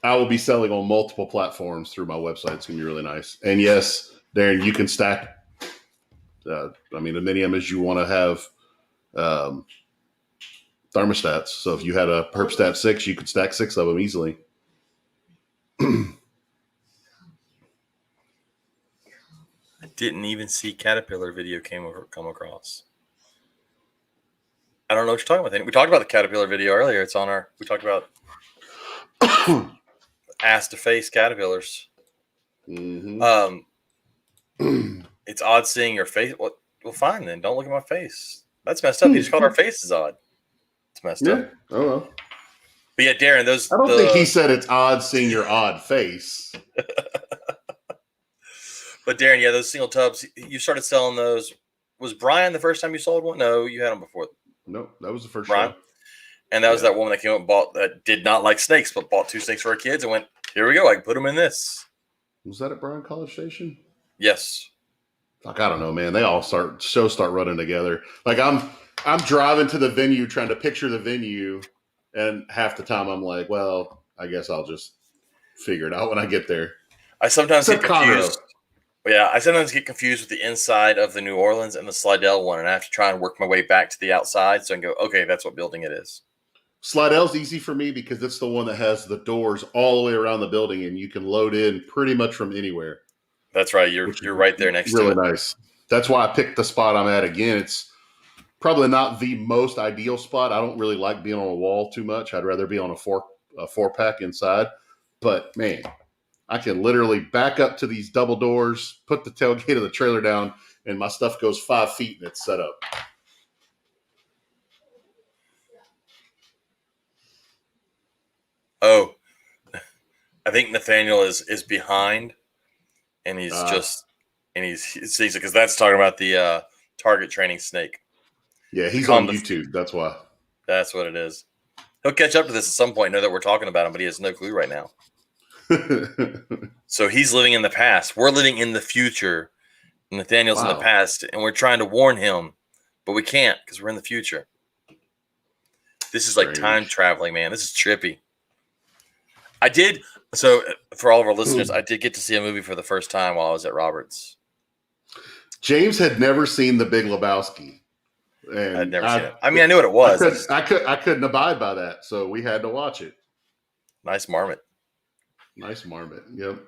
I will be selling on multiple platforms through my website. It's going to be really nice. And yes, Darren, you can stack as many of them as you want to have thermostats. So if you had a Herpstat 6, you could stack 6 of them easily. I didn't even see Caterpillar video come across. I don't know what you're talking about. We talked about the Caterpillar video earlier. It's on we talked about ass to face caterpillars. Mm-hmm. It's odd seeing your face. Well, fine then. Don't look at my face. That's messed up. You just called our faces odd. It's messed up. Oh well. But yeah, Darren, I don't think he said it's odd seeing your odd face. But Darren, yeah, those single tubs, you started selling those. Was Brian the first time you sold one? No, you had them before. No, that was the first Brian. show. And that was that woman that came up and bought that did not like snakes, but bought 2 snakes for her kids and went, here we go. I can put them in this. Was that at Bryan College Station? Yes. Like, I don't know, man. They all start running together. Like I'm driving to the venue trying to picture the venue, and half the time I'm like, well, I guess I'll just figure it out when I get there. I sometimes get Chicago. confused. Yeah, I sometimes get confused with the inside of the New Orleans and the Slidell one, and I have to try and work my way back to the outside so I can go, okay, that's what building it is. Slidell's easy for me because it's the one that has the doors all the way around the building, and you can load in pretty much from anywhere. That's right. You're right there next to it. Really nice. That's why I picked the spot I'm at again. It's probably not the most ideal spot. I don't really like being on a wall too much. I'd rather be on a four pack inside. But man, I can literally back up to these double doors, put the tailgate of the trailer down, and my stuff goes 5 feet and it's set up. Oh, I think Nathaniel is behind, and he's he's because that's talking about the target training snake. Yeah, he's on YouTube. That's why. That's what it is. He'll catch up to this at some point. Know that we're talking about him, but he has no clue right now. So he's living in the past. We're living in the future. Nathaniel's in the past, and we're trying to warn him, but we can't because we're in the future. This is like time traveling, man. This is trippy. So for all of our listeners, I did get to see a movie for the first time while I was at Roberts. James had never seen The Big Lebowski. And I'd never seen it. I mean, I knew what it was. I couldn't abide by that, so we had to watch it. Nice marmot. Nice marmot. Yep.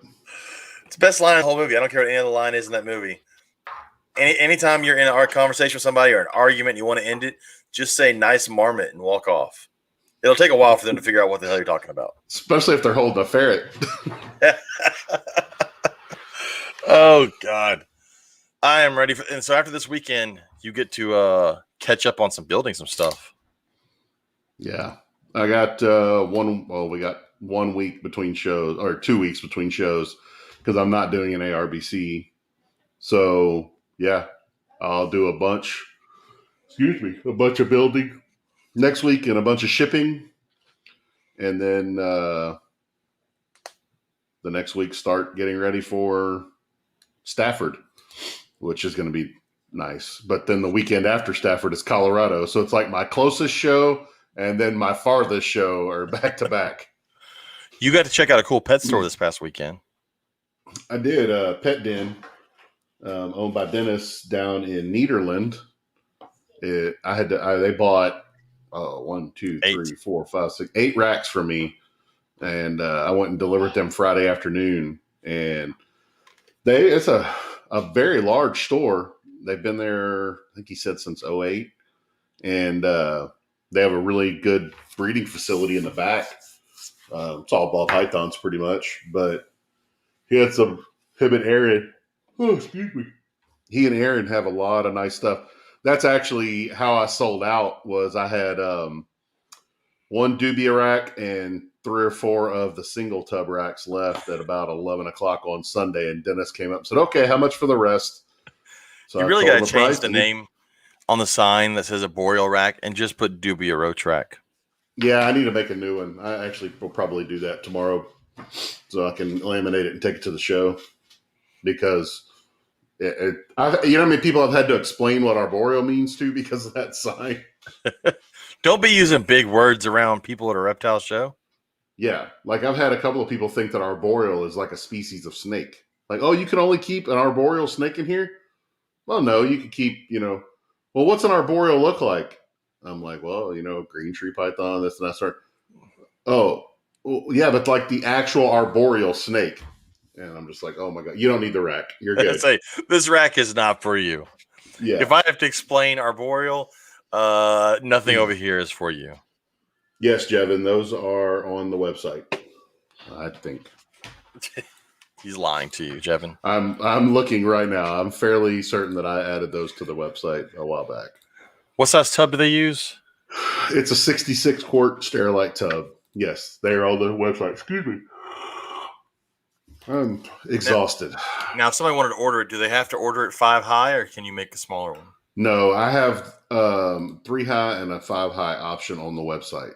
It's the best line in the whole movie. I don't care what any other line is in that movie. Anytime you're in a conversation with somebody or an argument, you want to end it, just say nice marmot and walk off. It'll take a while for them to figure out what the hell you're talking about. Especially if they're holding a ferret. Oh, God. I am ready. And so after this weekend, you get to catch up on some building some stuff. Yeah. I got we got 1 week between shows, or 2 weeks between shows, because I'm not doing an ARBC. So, yeah, I'll do a bunch of building next week and a bunch of shipping. And then the next week start getting ready for Stafford, which is going to be nice. But then the weekend after Stafford is Colorado. So it's like my closest show and then my farthest show are back to back. You got to check out a cool pet store this past weekend. I did. Pet Den, owned by Dennis down in Nederland. They bought 8 racks for me, and I went and delivered them Friday afternoon. And it's a very large store. They've been there, I think he said, since 2008, and they have a really good breeding facility in the back. It's all ball pythons pretty much, but he had him and Aaron. Oh, excuse me. He and Aaron have a lot of nice stuff. That's actually how I sold out. Was I had one dubia rack and 3 or 4 of the single tub racks left at about 11 o'clock on Sunday, and Dennis came up and said, "Okay, how much for the rest?" So you really got to change the name on the sign that says a boreal rack and just put dubia roach rack. Yeah, I need to make a new one. I actually will probably do that tomorrow, so I can laminate it and take it to the show, because you know how many people I've had to explain what arboreal means to because of that sign. Don't be using big words around people at a reptile show. Yeah, like I've had a couple of people think that arboreal is like a species of snake. Like, oh, you can only keep an arboreal snake in here? Well, no, you could keep, well, what's an arboreal look like? I'm like, well, green tree python, this and that sort. Oh, well, yeah, but like the actual arboreal snake. And I'm just like, oh my God, you don't need the rack. You're good. Say, this rack is not for you. Yeah. If I have to explain arboreal, nothing over here is for you. Yes, Jevin, those are on the website, I think. He's lying to you, Jevin. I'm looking right now. I'm fairly certain that I added those to the website a while back. What size tub do they use? It's a 66 quart Sterilite tub. Yes, they're on the website. Excuse me. I'm exhausted. Now, if somebody wanted to order it, do they have to order it 5 high, or can you make a smaller one? No, I have 3 high and a 5 high option on the website.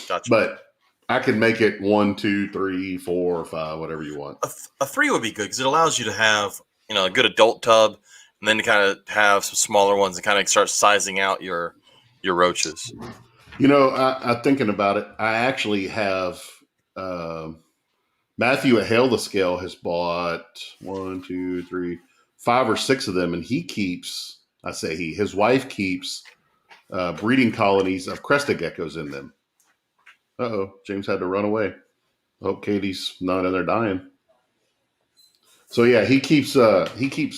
Gotcha. But I can make it 1, 2, 3, 4, 5, whatever you want. A 3 would be good because it allows you to have a good adult tub, and then to kind of have some smaller ones and kind of start sizing out your roaches. I'm thinking about it. I actually have Matthew at Hail the Scale has bought 1, 2, 3, 5 or 6 of them, and he keeps. His wife keeps breeding colonies of crested geckos in them. Uh-oh, James had to run away. I hope Katie's not in there dying. So yeah, he keeps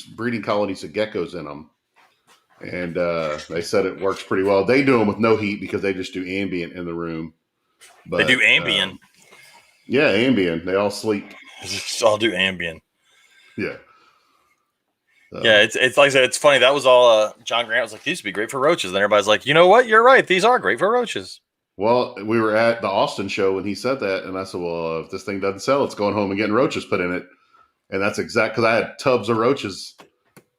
breeding colonies of geckos in them, and they said it works pretty well. They do them with no heat because they just do ambient in the room. But, they do ambient. Yeah, ambient. They all sleep. Just all do ambient. Yeah. Yeah, it's like I said, it's funny. That was all John Grant was like, these would be great for roaches. And everybody's like, you know what? You're right. These are great for roaches. Well, we were at the Austin show when he said that, and I said, well, if this thing doesn't sell, it's going home and getting roaches put in it. And that's because I had tubs of roaches,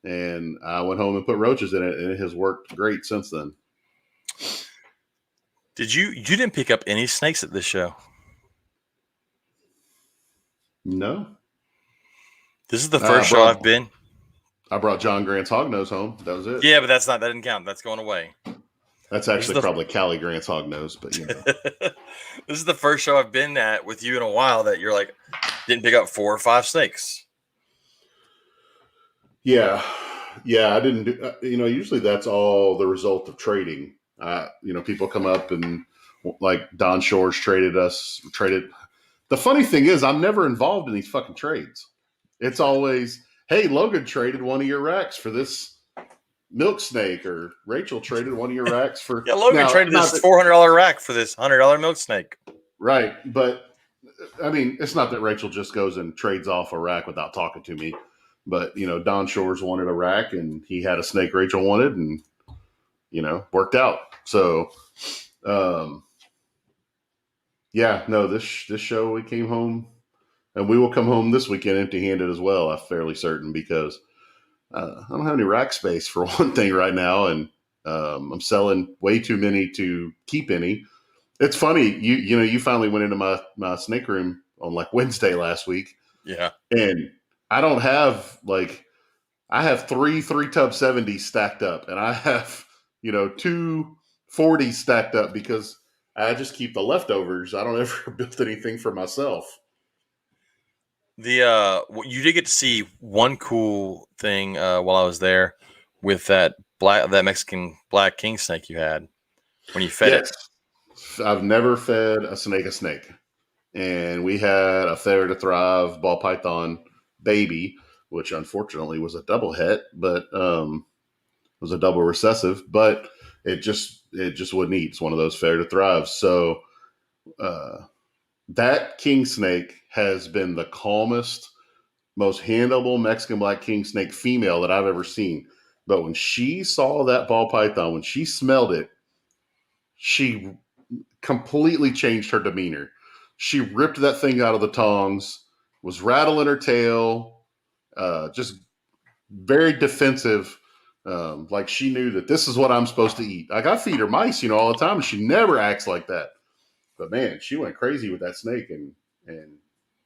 and I went home and put roaches in it, and it has worked great since then. You didn't pick up any snakes at this show? No. This is the first show I've been. I brought John Grant's hognose home. That was it. Yeah, but that didn't count. That's going away. That's actually probably Callie Grant's hognose, but This is the first show I've been at with you in a while that you're like, didn't pick up 4 or 5 snakes. Yeah. Yeah, I didn't do. Usually that's all the result of trading. People come up and like Don Shores traded. The funny thing is, I'm never involved in these fucking trades. It's always, hey, Logan traded one of your racks for this milk snake, or Rachel traded one of your racks for. Yeah, Logan Now, traded not this that- $400 rack for this $100 milk snake. right, but I mean, it's not that Rachel just goes and trades off a rack without talking to me. But Don Shores wanted a rack, and he had a snake Rachel wanted, and worked out. So, yeah, no, this show we came home, and we will come home this weekend empty-handed as well. I'm fairly certain, because I don't have any rack space for one thing right now, and I'm selling way too many to keep any. It's funny, you finally went into my snake room on like Wednesday last week. Yeah, and I don't have I have three tub 70s stacked up, and I have, 2 40s stacked up, because I just keep the leftovers. I don't ever build anything for myself. You did get to see one cool thing while I was there with that Mexican black king snake you had when you fed it. I've never fed a snake. And we had a Fair to Thrive ball python baby, which unfortunately was a double het, but was a double recessive, but it just wouldn't eat. It's one of those Fair to Thrive. So that king snake has been the calmest, most handleable Mexican black king snake female that I've ever seen. But when she saw that ball python, when she smelled it, she completely changed her demeanor. She ripped that thing out of the tongs, was rattling her tail, just very defensive. Like she knew that this is what I'm supposed to eat. Like I feed her mice, all the time, and she never acts like that. But man, she went crazy with that snake and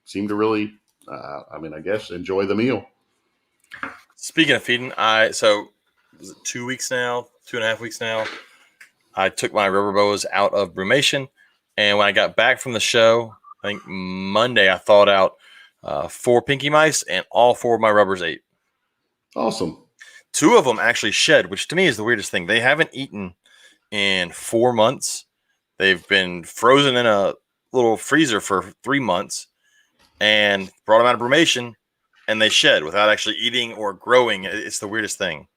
seemed to really, I guess, enjoy the meal. Speaking of feeding, so was it 2 weeks now, 2.5 weeks now, I took my rubber boas out of brumation, and when I got back from the show, I think Monday, I thawed out 4 pinky mice, and all 4 of my rubbers ate. Awesome. 2 of them actually shed, which to me is the weirdest thing. They haven't eaten in 4 months. They've been frozen in a little freezer for 3 months, and brought them out of brumation, and they shed without actually eating or growing. It's the weirdest thing.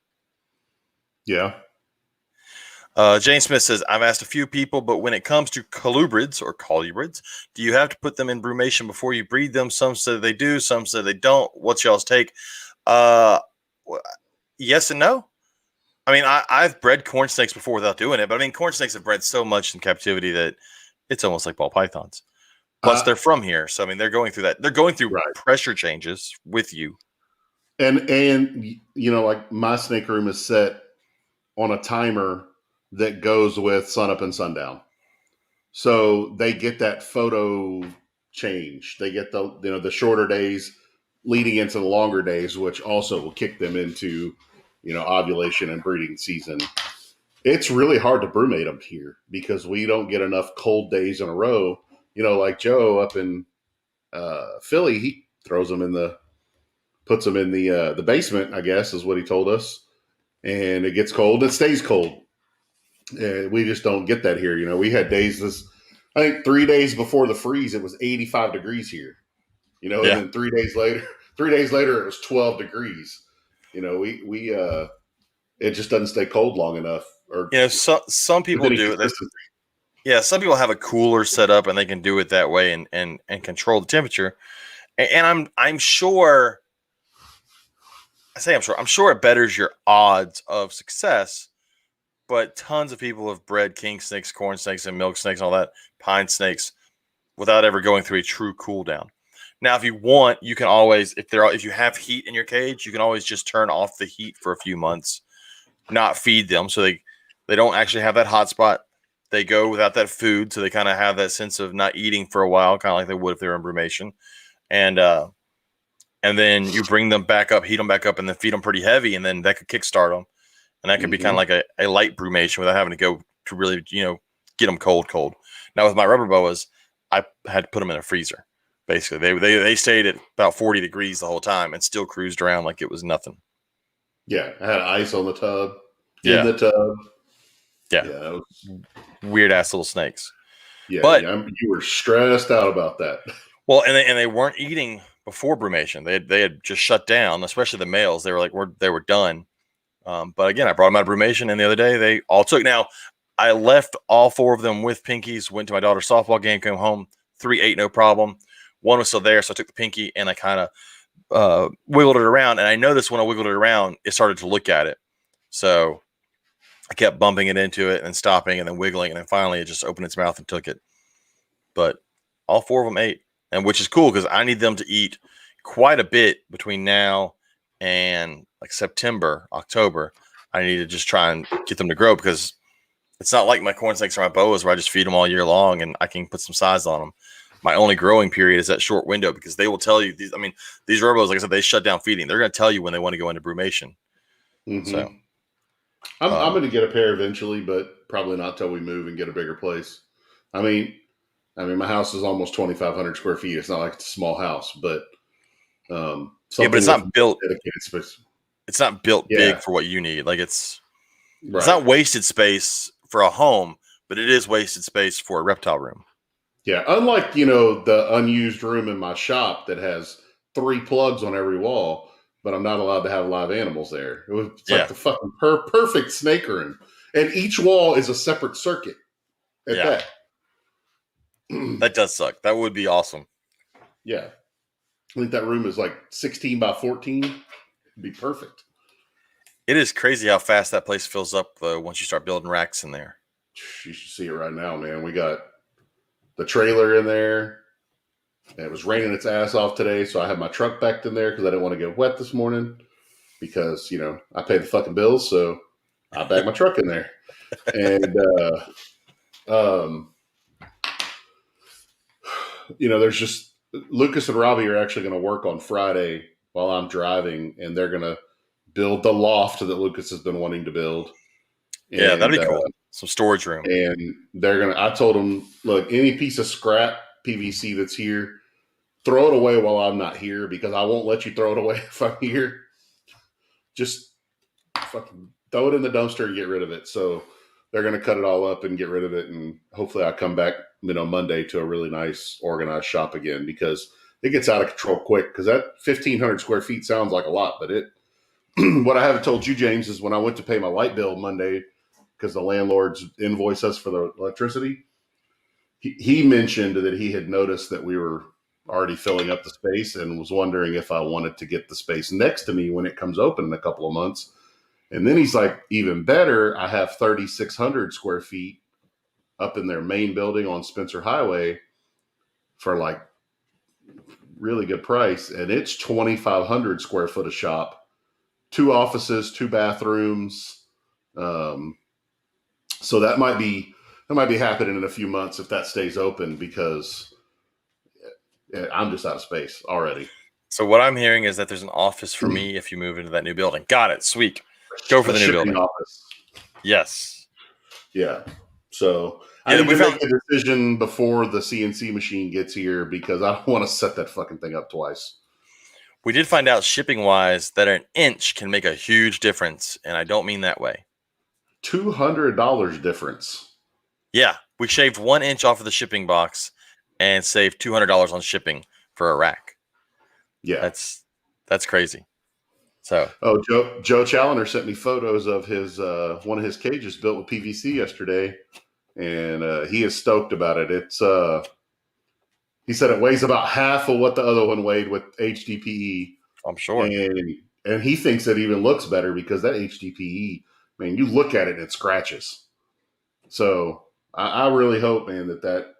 Yeah. Jane Smith says, I've asked a few people, but when it comes to colubrids, do you have to put them in brumation before you breed them? Some say they do, some say they don't. What's y'all's take? Yes and no. I mean, I've bred corn snakes before without doing it, but I mean, corn snakes have bred so much in captivity that it's almost like ball pythons. Plus, they're from here, so I mean, they're going through that. They're going through pressure changes with you. And like my snake room is set on a timer that goes with sunup and sundown, so they get that photo change. They get the shorter days leading into the longer days, which also will kick them into ovulation and breeding season. It's really hard to brumate them here because we don't get enough cold days in a row. Like Joe up in Philly, he throws them puts them in the basement, I guess is what he told us. And it gets cold. It stays cold. We just don't get that here. We had days I think 3 days before the freeze, it was 85 degrees here. And then 3 days later, it was 12 degrees. It just doesn't stay cold long enough. Or some people do it. Yeah, some people have a cooler set up and they can do it that way and control the temperature. And I'm sure. I'm sure it betters your odds of success. But tons of people have bred king snakes, corn snakes, and milk snakes, and all that, pine snakes, without ever going through a true cool down. Now, if you want, you can always, if you have heat in your cage, you can always just turn off the heat for a few months, not feed them, so they don't actually have that hot spot. They go without that food, so they kind of have that sense of not eating for a while, kind of like they would if they were in brumation. And then you bring them back up, heat them back up, and then feed them pretty heavy, and then that could kickstart them. And that could be kind of like a light brumation without having to go to really, get them cold. Now with my rubber boas, I had to put them in a freezer. Basically, they stayed at about 40 degrees the whole time and still cruised around like it was nothing. Yeah, I had ice on the tub, in Yeah. the tub. Yeah. That was, Weird ass little snakes. yeah, But you were stressed out about that. well, and they weren't eating before brumation. They had just shut down, especially the males. They were like they were done. But again, I brought them out of brumation, and the other day they all took. Now, I left all 4 of them with pinkies. Went to my daughter's softball game, came home. 3 ate no problem. 1 was still there, so I took the pinky and I kind of wiggled it around. And I noticed when I wiggled it around, it started to look at it. So I kept bumping it into it and stopping and then wiggling, and then finally it just opened its mouth and took it. But all 4 of them ate, and which is cool because I need them to eat quite a bit between now and like September, October. I need to just try and get them to grow because it's not like my corn snakes or my boas where I just feed them all year long and I can put some size on them. My only growing period is that short window because they will tell you these. I mean, these robos, like I said, they shut down feeding. They're going to tell you when they want to go into brumation. Mm-hmm. So I'm going to get a pair eventually, but probably not till we move and get a bigger place. I mean, my house is almost 2,500 square feet. It's not like it's a small house, but yeah, but it's not built. Dedicated space. It's not built big for what you need. Like it's right. not wasted space for a home, but it is wasted space for a reptile room. Yeah, unlike the unused room in my shop that has 3 plugs on every wall, but I'm not allowed to have live animals there. It's like the fucking perfect snake room, and each wall is a separate circuit. At that. That does suck. That would be awesome. Yeah, I think that room is like 16 by 14. It'd be perfect. It is crazy how fast that place fills up once you start building racks in there. You should see it right now, man. We got the trailer in there. And it was raining its ass off today, so I had my truck backed in there because I didn't want to get wet this morning because, I pay the fucking bills, so I backed my truck in there. And, there's just Lucas and Robbie are actually going to work on Friday while I'm driving, and they're going to build the loft that Lucas has been wanting to build. Yeah, that'd be cool. Some storage room. And I told them, look, any piece of scrap PVC that's here, throw it away while I'm not here because I won't let you throw it away if I'm here. Just fucking throw it in the dumpster and get rid of it. So they're going to cut it all up and get rid of it. And hopefully I'll come back, Monday to a really nice organized shop again because it gets out of control quick because that 1,500 square feet sounds like a lot, but what I haven't told you, James, is when I went to pay my light bill Monday, because the landlords invoice us for the electricity, he mentioned that he had noticed that we were already filling up the space and was wondering if I wanted to get the space next to me when it comes open in a couple of months. And then he's like, even better, I have 3,600 square feet up in their main building on Spencer Highway for like really good price. And it's 2,500 square foot of shop, 2 offices, 2 bathrooms. So that might be happening in a few months if that stays open because I'm just out of space already. So what I'm hearing is that there's an office for me if you move into that new building. Got it. Sweet. Go for the new building. Office. Yes. Yeah. So I need to make a decision before the CNC machine gets here because I don't want to set that fucking thing up twice. We did find out shipping-wise that an inch can make a huge difference, and I don't mean that way. $200 difference. Yeah, we shaved 1 inch off of the shipping box and saved $200 on shipping for a rack. Yeah, that's crazy. So, Joe Challoner sent me photos of his one of his cages built with PVC yesterday, and he is stoked about it. It's he said it weighs about half of what the other one weighed with HDPE. I'm sure, and he thinks it even looks better because that HDPE, man, you look at it and it scratches. So I really hope, man, that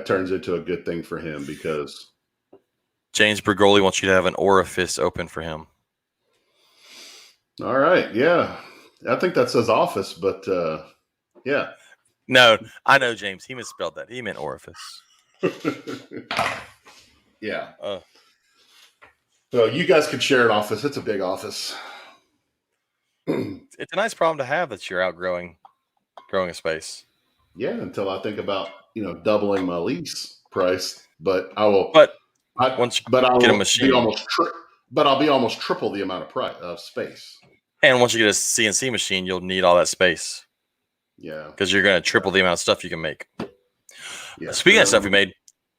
turns into a good thing for him because James Bergoli wants you to have an orifice open for him. All right. Yeah. I think that says office, but yeah. No, I know, James. He misspelled that. He meant orifice. Yeah. So you guys could share an office. It's a big office. It's a nice problem to have that you're outgrowing a space. Yeah, until I think about doubling my lease price, but I will. But once I will get a machine, but I'll be almost triple the amount of price of space. And once you get a CNC machine, you'll need all that space Yeah. because you're going to triple the amount of stuff you can make. Yeah. Speaking of stuff we made,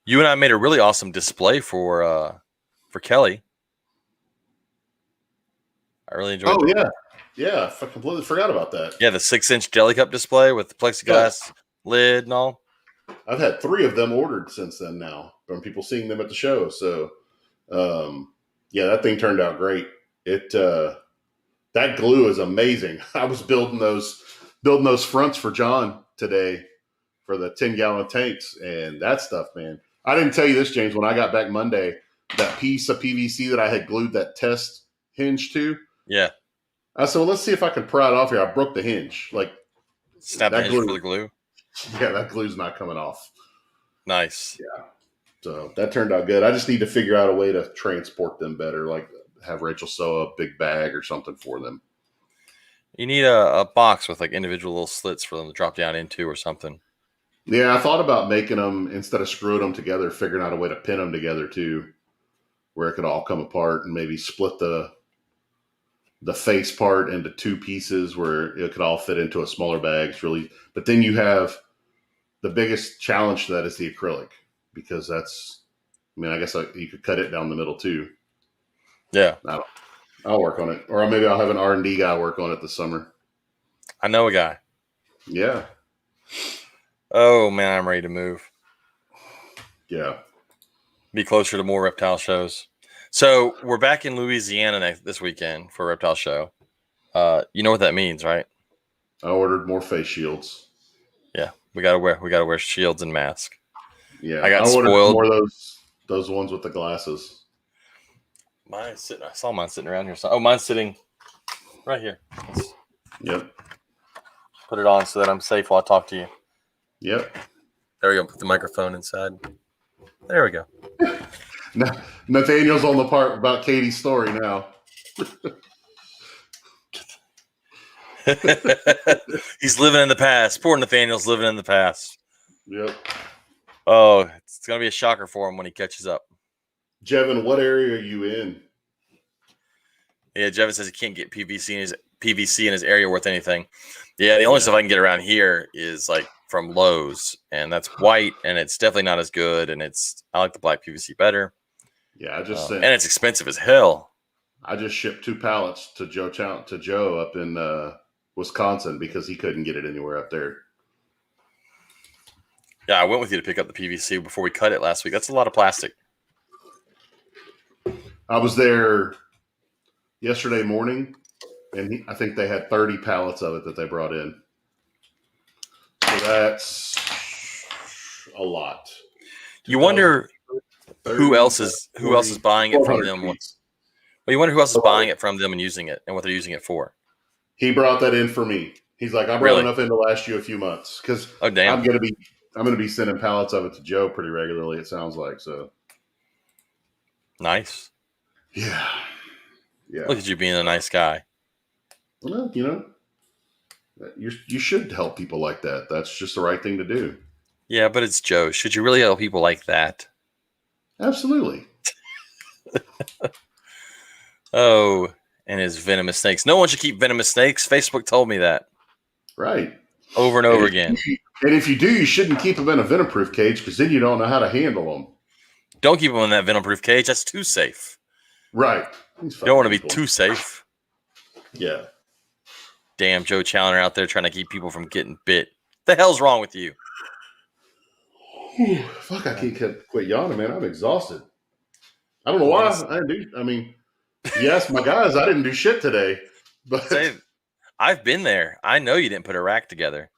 you and I made a really awesome display for Kelly. I really enjoyed it. Oh, yeah. I completely forgot about that. Yeah, the 6-inch deli cup display with the plexiglass lid and all. I've had 3 of them ordered since then now from people seeing them at the show. So, yeah, that thing turned out great. That glue is amazing. I was building those fronts for John today for the 10-gallon tanks, and that stuff, man. I didn't tell you this, James. When I got back Monday, that piece of PVC that I had glued that test hinge to, Yeah. I said, well, let's see if I can pry it off here. I broke the hinge. Like, Snap the that hinge for the glue. yeah, that glue's not coming off. Nice. Yeah. So that turned out good. I just need to figure out a way to transport them better, like have Rachel sew a big bag or something for them. You need a box with like individual little slits for them to drop down into or something. Yeah, I thought about making them, instead of screwing them together, figuring out a way to pin them together too, where it could all come apart, and maybe split the face part into 2 pieces where it could all fit into a smaller bag. It's really, but then you have the biggest challenge to that is the acrylic, because I guess you could cut it down the middle too. Yeah. I'll work on it, or maybe I'll have an R&D guy work on it this summer. I know a guy. Yeah. Oh, man, I'm ready to move. Yeah. Be closer to more reptile shows. So we're back in Louisiana this weekend for a reptile show. You know what that means, right? I ordered more face shields. Yeah, we gotta wear shields and masks. Yeah, I got ordered spoiled. more of those ones with the glasses. Mine's sitting. I saw mine sitting around here. Oh, mine's sitting right here. Let's Yep. put it on so that I'm safe while I talk to you. Yep. There we go. Put the microphone inside. There we go. Nathaniel's on the part about Katie's story now. He's living in the past. Poor Nathaniel's living in the past. Yep. Oh, it's gonna be a shocker for him when he catches up. Jevin, what area are you in? Yeah, Jevin says he can't get PVC in his area worth anything. Yeah, the only stuff I can get around here is like from Lowe's, and that's white, and it's definitely not as good. And I like the black PVC better. Yeah, and it's expensive as hell. I just shipped 2 pallets to Joe up in Wisconsin because he couldn't get it anywhere up there. Yeah, I went with you to pick up the PVC before we cut it last week. That's a lot of plastic. I was there yesterday morning, and I think they had 30 pallets of it that they brought in. So that's a lot. You wonder who else is buying it from them. Well, you wonder who else is buying it from them and using it, and what they're using it for. He brought that in for me. He's like, I brought enough in to last you a few months, because I'm gonna be sending pallets of it to Joe pretty regularly. It sounds like so. Nice. Yeah. Look at you being a nice guy. Well, you should help people like that. That's just the right thing to do. Yeah, but it's Joe. Should you really help people like that? Absolutely. Oh, and his venomous snakes. No one should keep venomous snakes. Facebook told me that. Right. Over and over again. And if you do, you shouldn't keep them in a venom-proof cage, because then you don't know how to handle them. Don't keep them in that venom-proof cage. That's too safe. Right. You don't want to be too safe. Yeah. Damn Joe Challoner out there trying to keep people from getting bit. The hell's wrong with you? Fuck, I can't quit yawning, man. I'm exhausted. I don't know why. Yes, my guys, I didn't do shit today. But I've been there. I know you didn't put a rack together.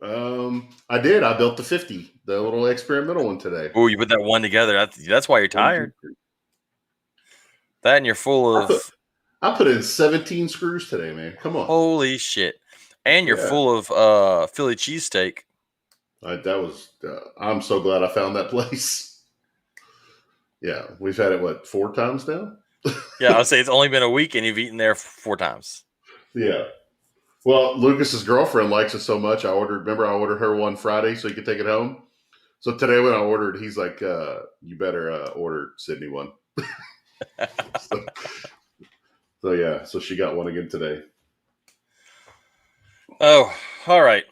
I did. I built the 50, the little experimental one today. Oh, you put that one together. That's why you're tired. That and you're full of... I put in 17 screws today, man. Come on. Holy shit. And you're full of Philly cheesesteak. I'm so glad I found that place. Yeah. We've had it, 4 times now? Yeah, I'll say it's only been a week and you've eaten there 4 times. Yeah. Well, Lucas's girlfriend likes it so much. I ordered her one Friday so he could take it home. So today when I ordered, he's like, you better order Sydney one. So yeah, so she got one again today. Oh, all right.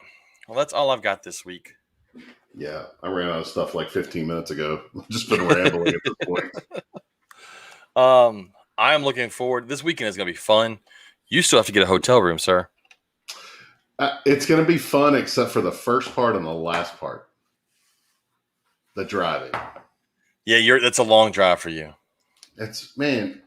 Well, that's all I've got this week. Yeah, I ran out of stuff like 15 minutes ago. I've just been rambling at this point. I'm looking forward. This weekend is going to be fun. You still have to get a hotel room, sir. It's going to be fun, except for the first part and the last part, the driving. Yeah, that's a long drive for you. Man,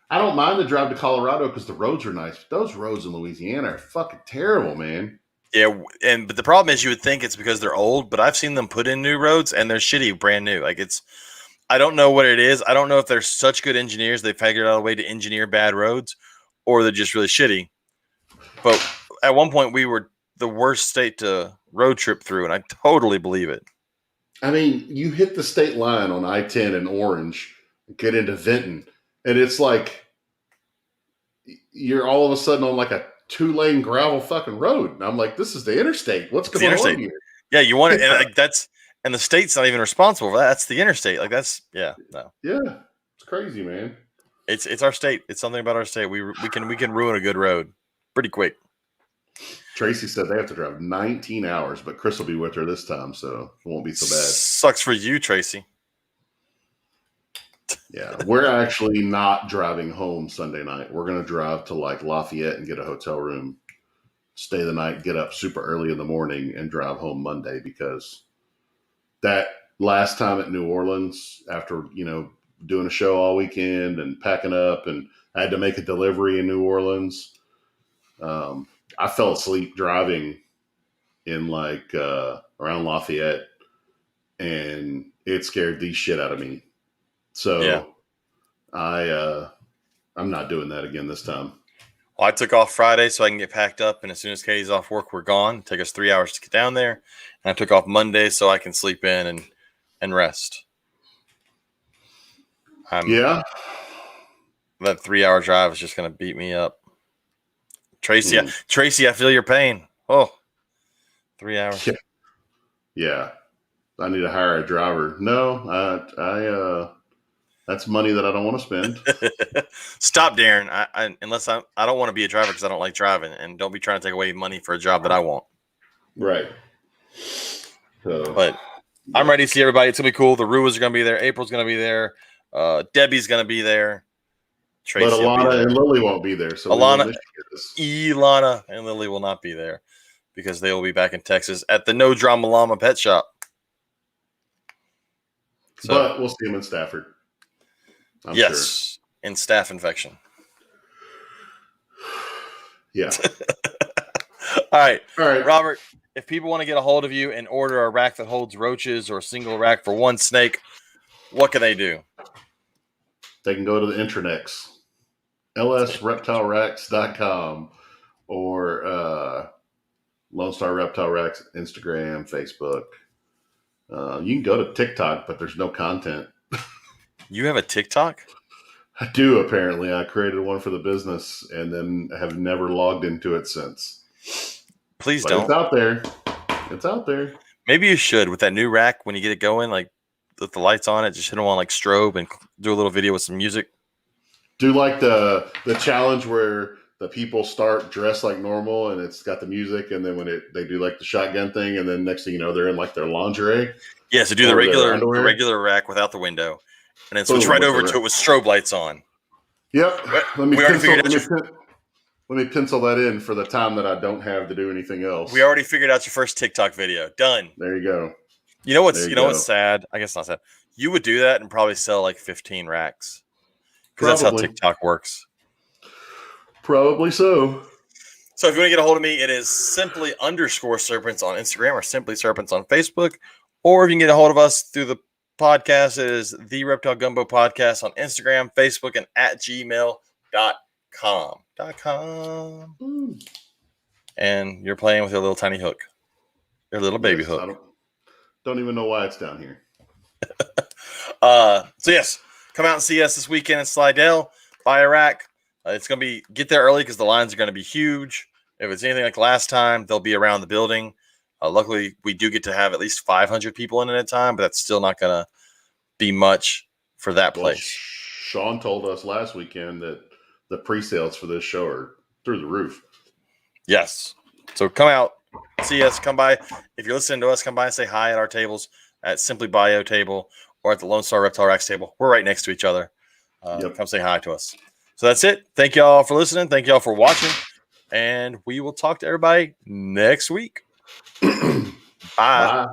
I don't mind the drive to Colorado because the roads are nice. But those roads in Louisiana are fucking terrible, man. Yeah, but the problem is you would think it's because they're old, but I've seen them put in new roads and they're shitty, brand new. Like I don't know what it is. I don't know if they're such good engineers they figured out a way to engineer bad roads, or they're just really shitty. But at one point we were the worst state to road trip through, and I totally believe it. I mean, you hit the state line on I-10 in Orange, get into Vinton, and it's like you're all of a sudden on like a 2-lane gravel fucking road. And I'm like, this is the interstate. What's going on here? Yeah, you want it, and like and the state's not even responsible for that. That's the interstate. Like no. Yeah, it's crazy, man. It's our state. It's something about our state. We can ruin a good road pretty quick. Tracy said they have to drive 19 hours, but Chris will be with her this time, so it won't be so bad. Sucks for you, Tracy. Yeah, we're actually not driving home Sunday night. We're going to drive to like Lafayette and get a hotel room, stay the night, get up super early in the morning, and drive home Monday, because that last time at New Orleans, after, doing a show all weekend and packing up, and I had to make a delivery in New Orleans. I fell asleep driving in like around Lafayette, and it scared the shit out of me. So yeah. I'm not doing that again this time. Well, I took off Friday so I can get packed up, and as soon as Katie's off work, we're gone. Take us 3 hours to get down there. And I took off Monday so I can sleep in and rest. Yeah. That 3 hour drive is just going to beat me up. Tracy, Tracy, I feel your pain. Oh, 3 hours. Yeah. I need to hire a driver. No, that's money that I don't want to spend. Stop, Darren. I don't want to be a driver because I don't like driving, and don't be trying to take away money for a job that I want. Right. So, but I'm ready to see everybody. It's gonna be cool. The Ruas are gonna be there. April's gonna be there. Debbie's gonna be there. Tracy, but Alana and Lily won't be there. So Ilana and Lily will not be there because they will be back in Texas at the No Drama Llama Pet Shop. So, but we'll see them in Stafford. I'm sure. In staph infection. Yeah. All right, Robert. If people want to get a hold of you and order a rack that holds roaches or a single rack for one snake, what can they do? They can go to the intranets, lsreptileracks.com, or Lone Star Reptile Racks, Instagram, Facebook. You can go to TikTok, but there's no content. You have a TikTok? I do, apparently. I created one for the business and then have never logged into it since. Please but don't. It's out there. It's out there. Maybe you should with that new rack when you get it going, like with the lights on it, just hit them on like strobe and do a little video with some music. Do like the challenge where the people start dressed like normal and it's got the music, and then when they do like the shotgun thing, and then next thing you know they're in like their lingerie. Yeah, so do the regular rack without the window, and then switch right over to it with strobe lights on. Yep. Let me pencil that in for the time that I don't have to do anything else. We already figured out your first TikTok video. Done. There you go. You know what's sad? I guess not sad. You would do that and probably sell like 15 racks. Because that's how TikTok works. Probably so. So if you want to get a hold of me, it is simply_serpents on Instagram or simply serpents on Facebook. Or if you can get a hold of us through the podcast, it is the Reptile Gumbo Podcast on Instagram, Facebook, and at gmail.com. And you're playing with your little tiny hook. Your little baby hook. I don't even know why it's down here. So yes, come out and see us this weekend in Slidell. Buy a rack. It's going to be, get there early because the lines are going to be huge. If it's anything like last time, they'll be around the building. Luckily, we do get to have at least 500 people in at a time, but that's still not going to be much for that place. Sean told us last weekend that the pre-sales for this show are through the roof. Yes. So come out, see us, come by. If you're listening to us, come by and say hi at our tables at Simply Bio table or at the Lone Star Reptile Racks table. We're right next to each other. Come say hi to us. So that's it. Thank you all for listening. Thank you all for watching. And we will talk to everybody next week. Bye. Bye.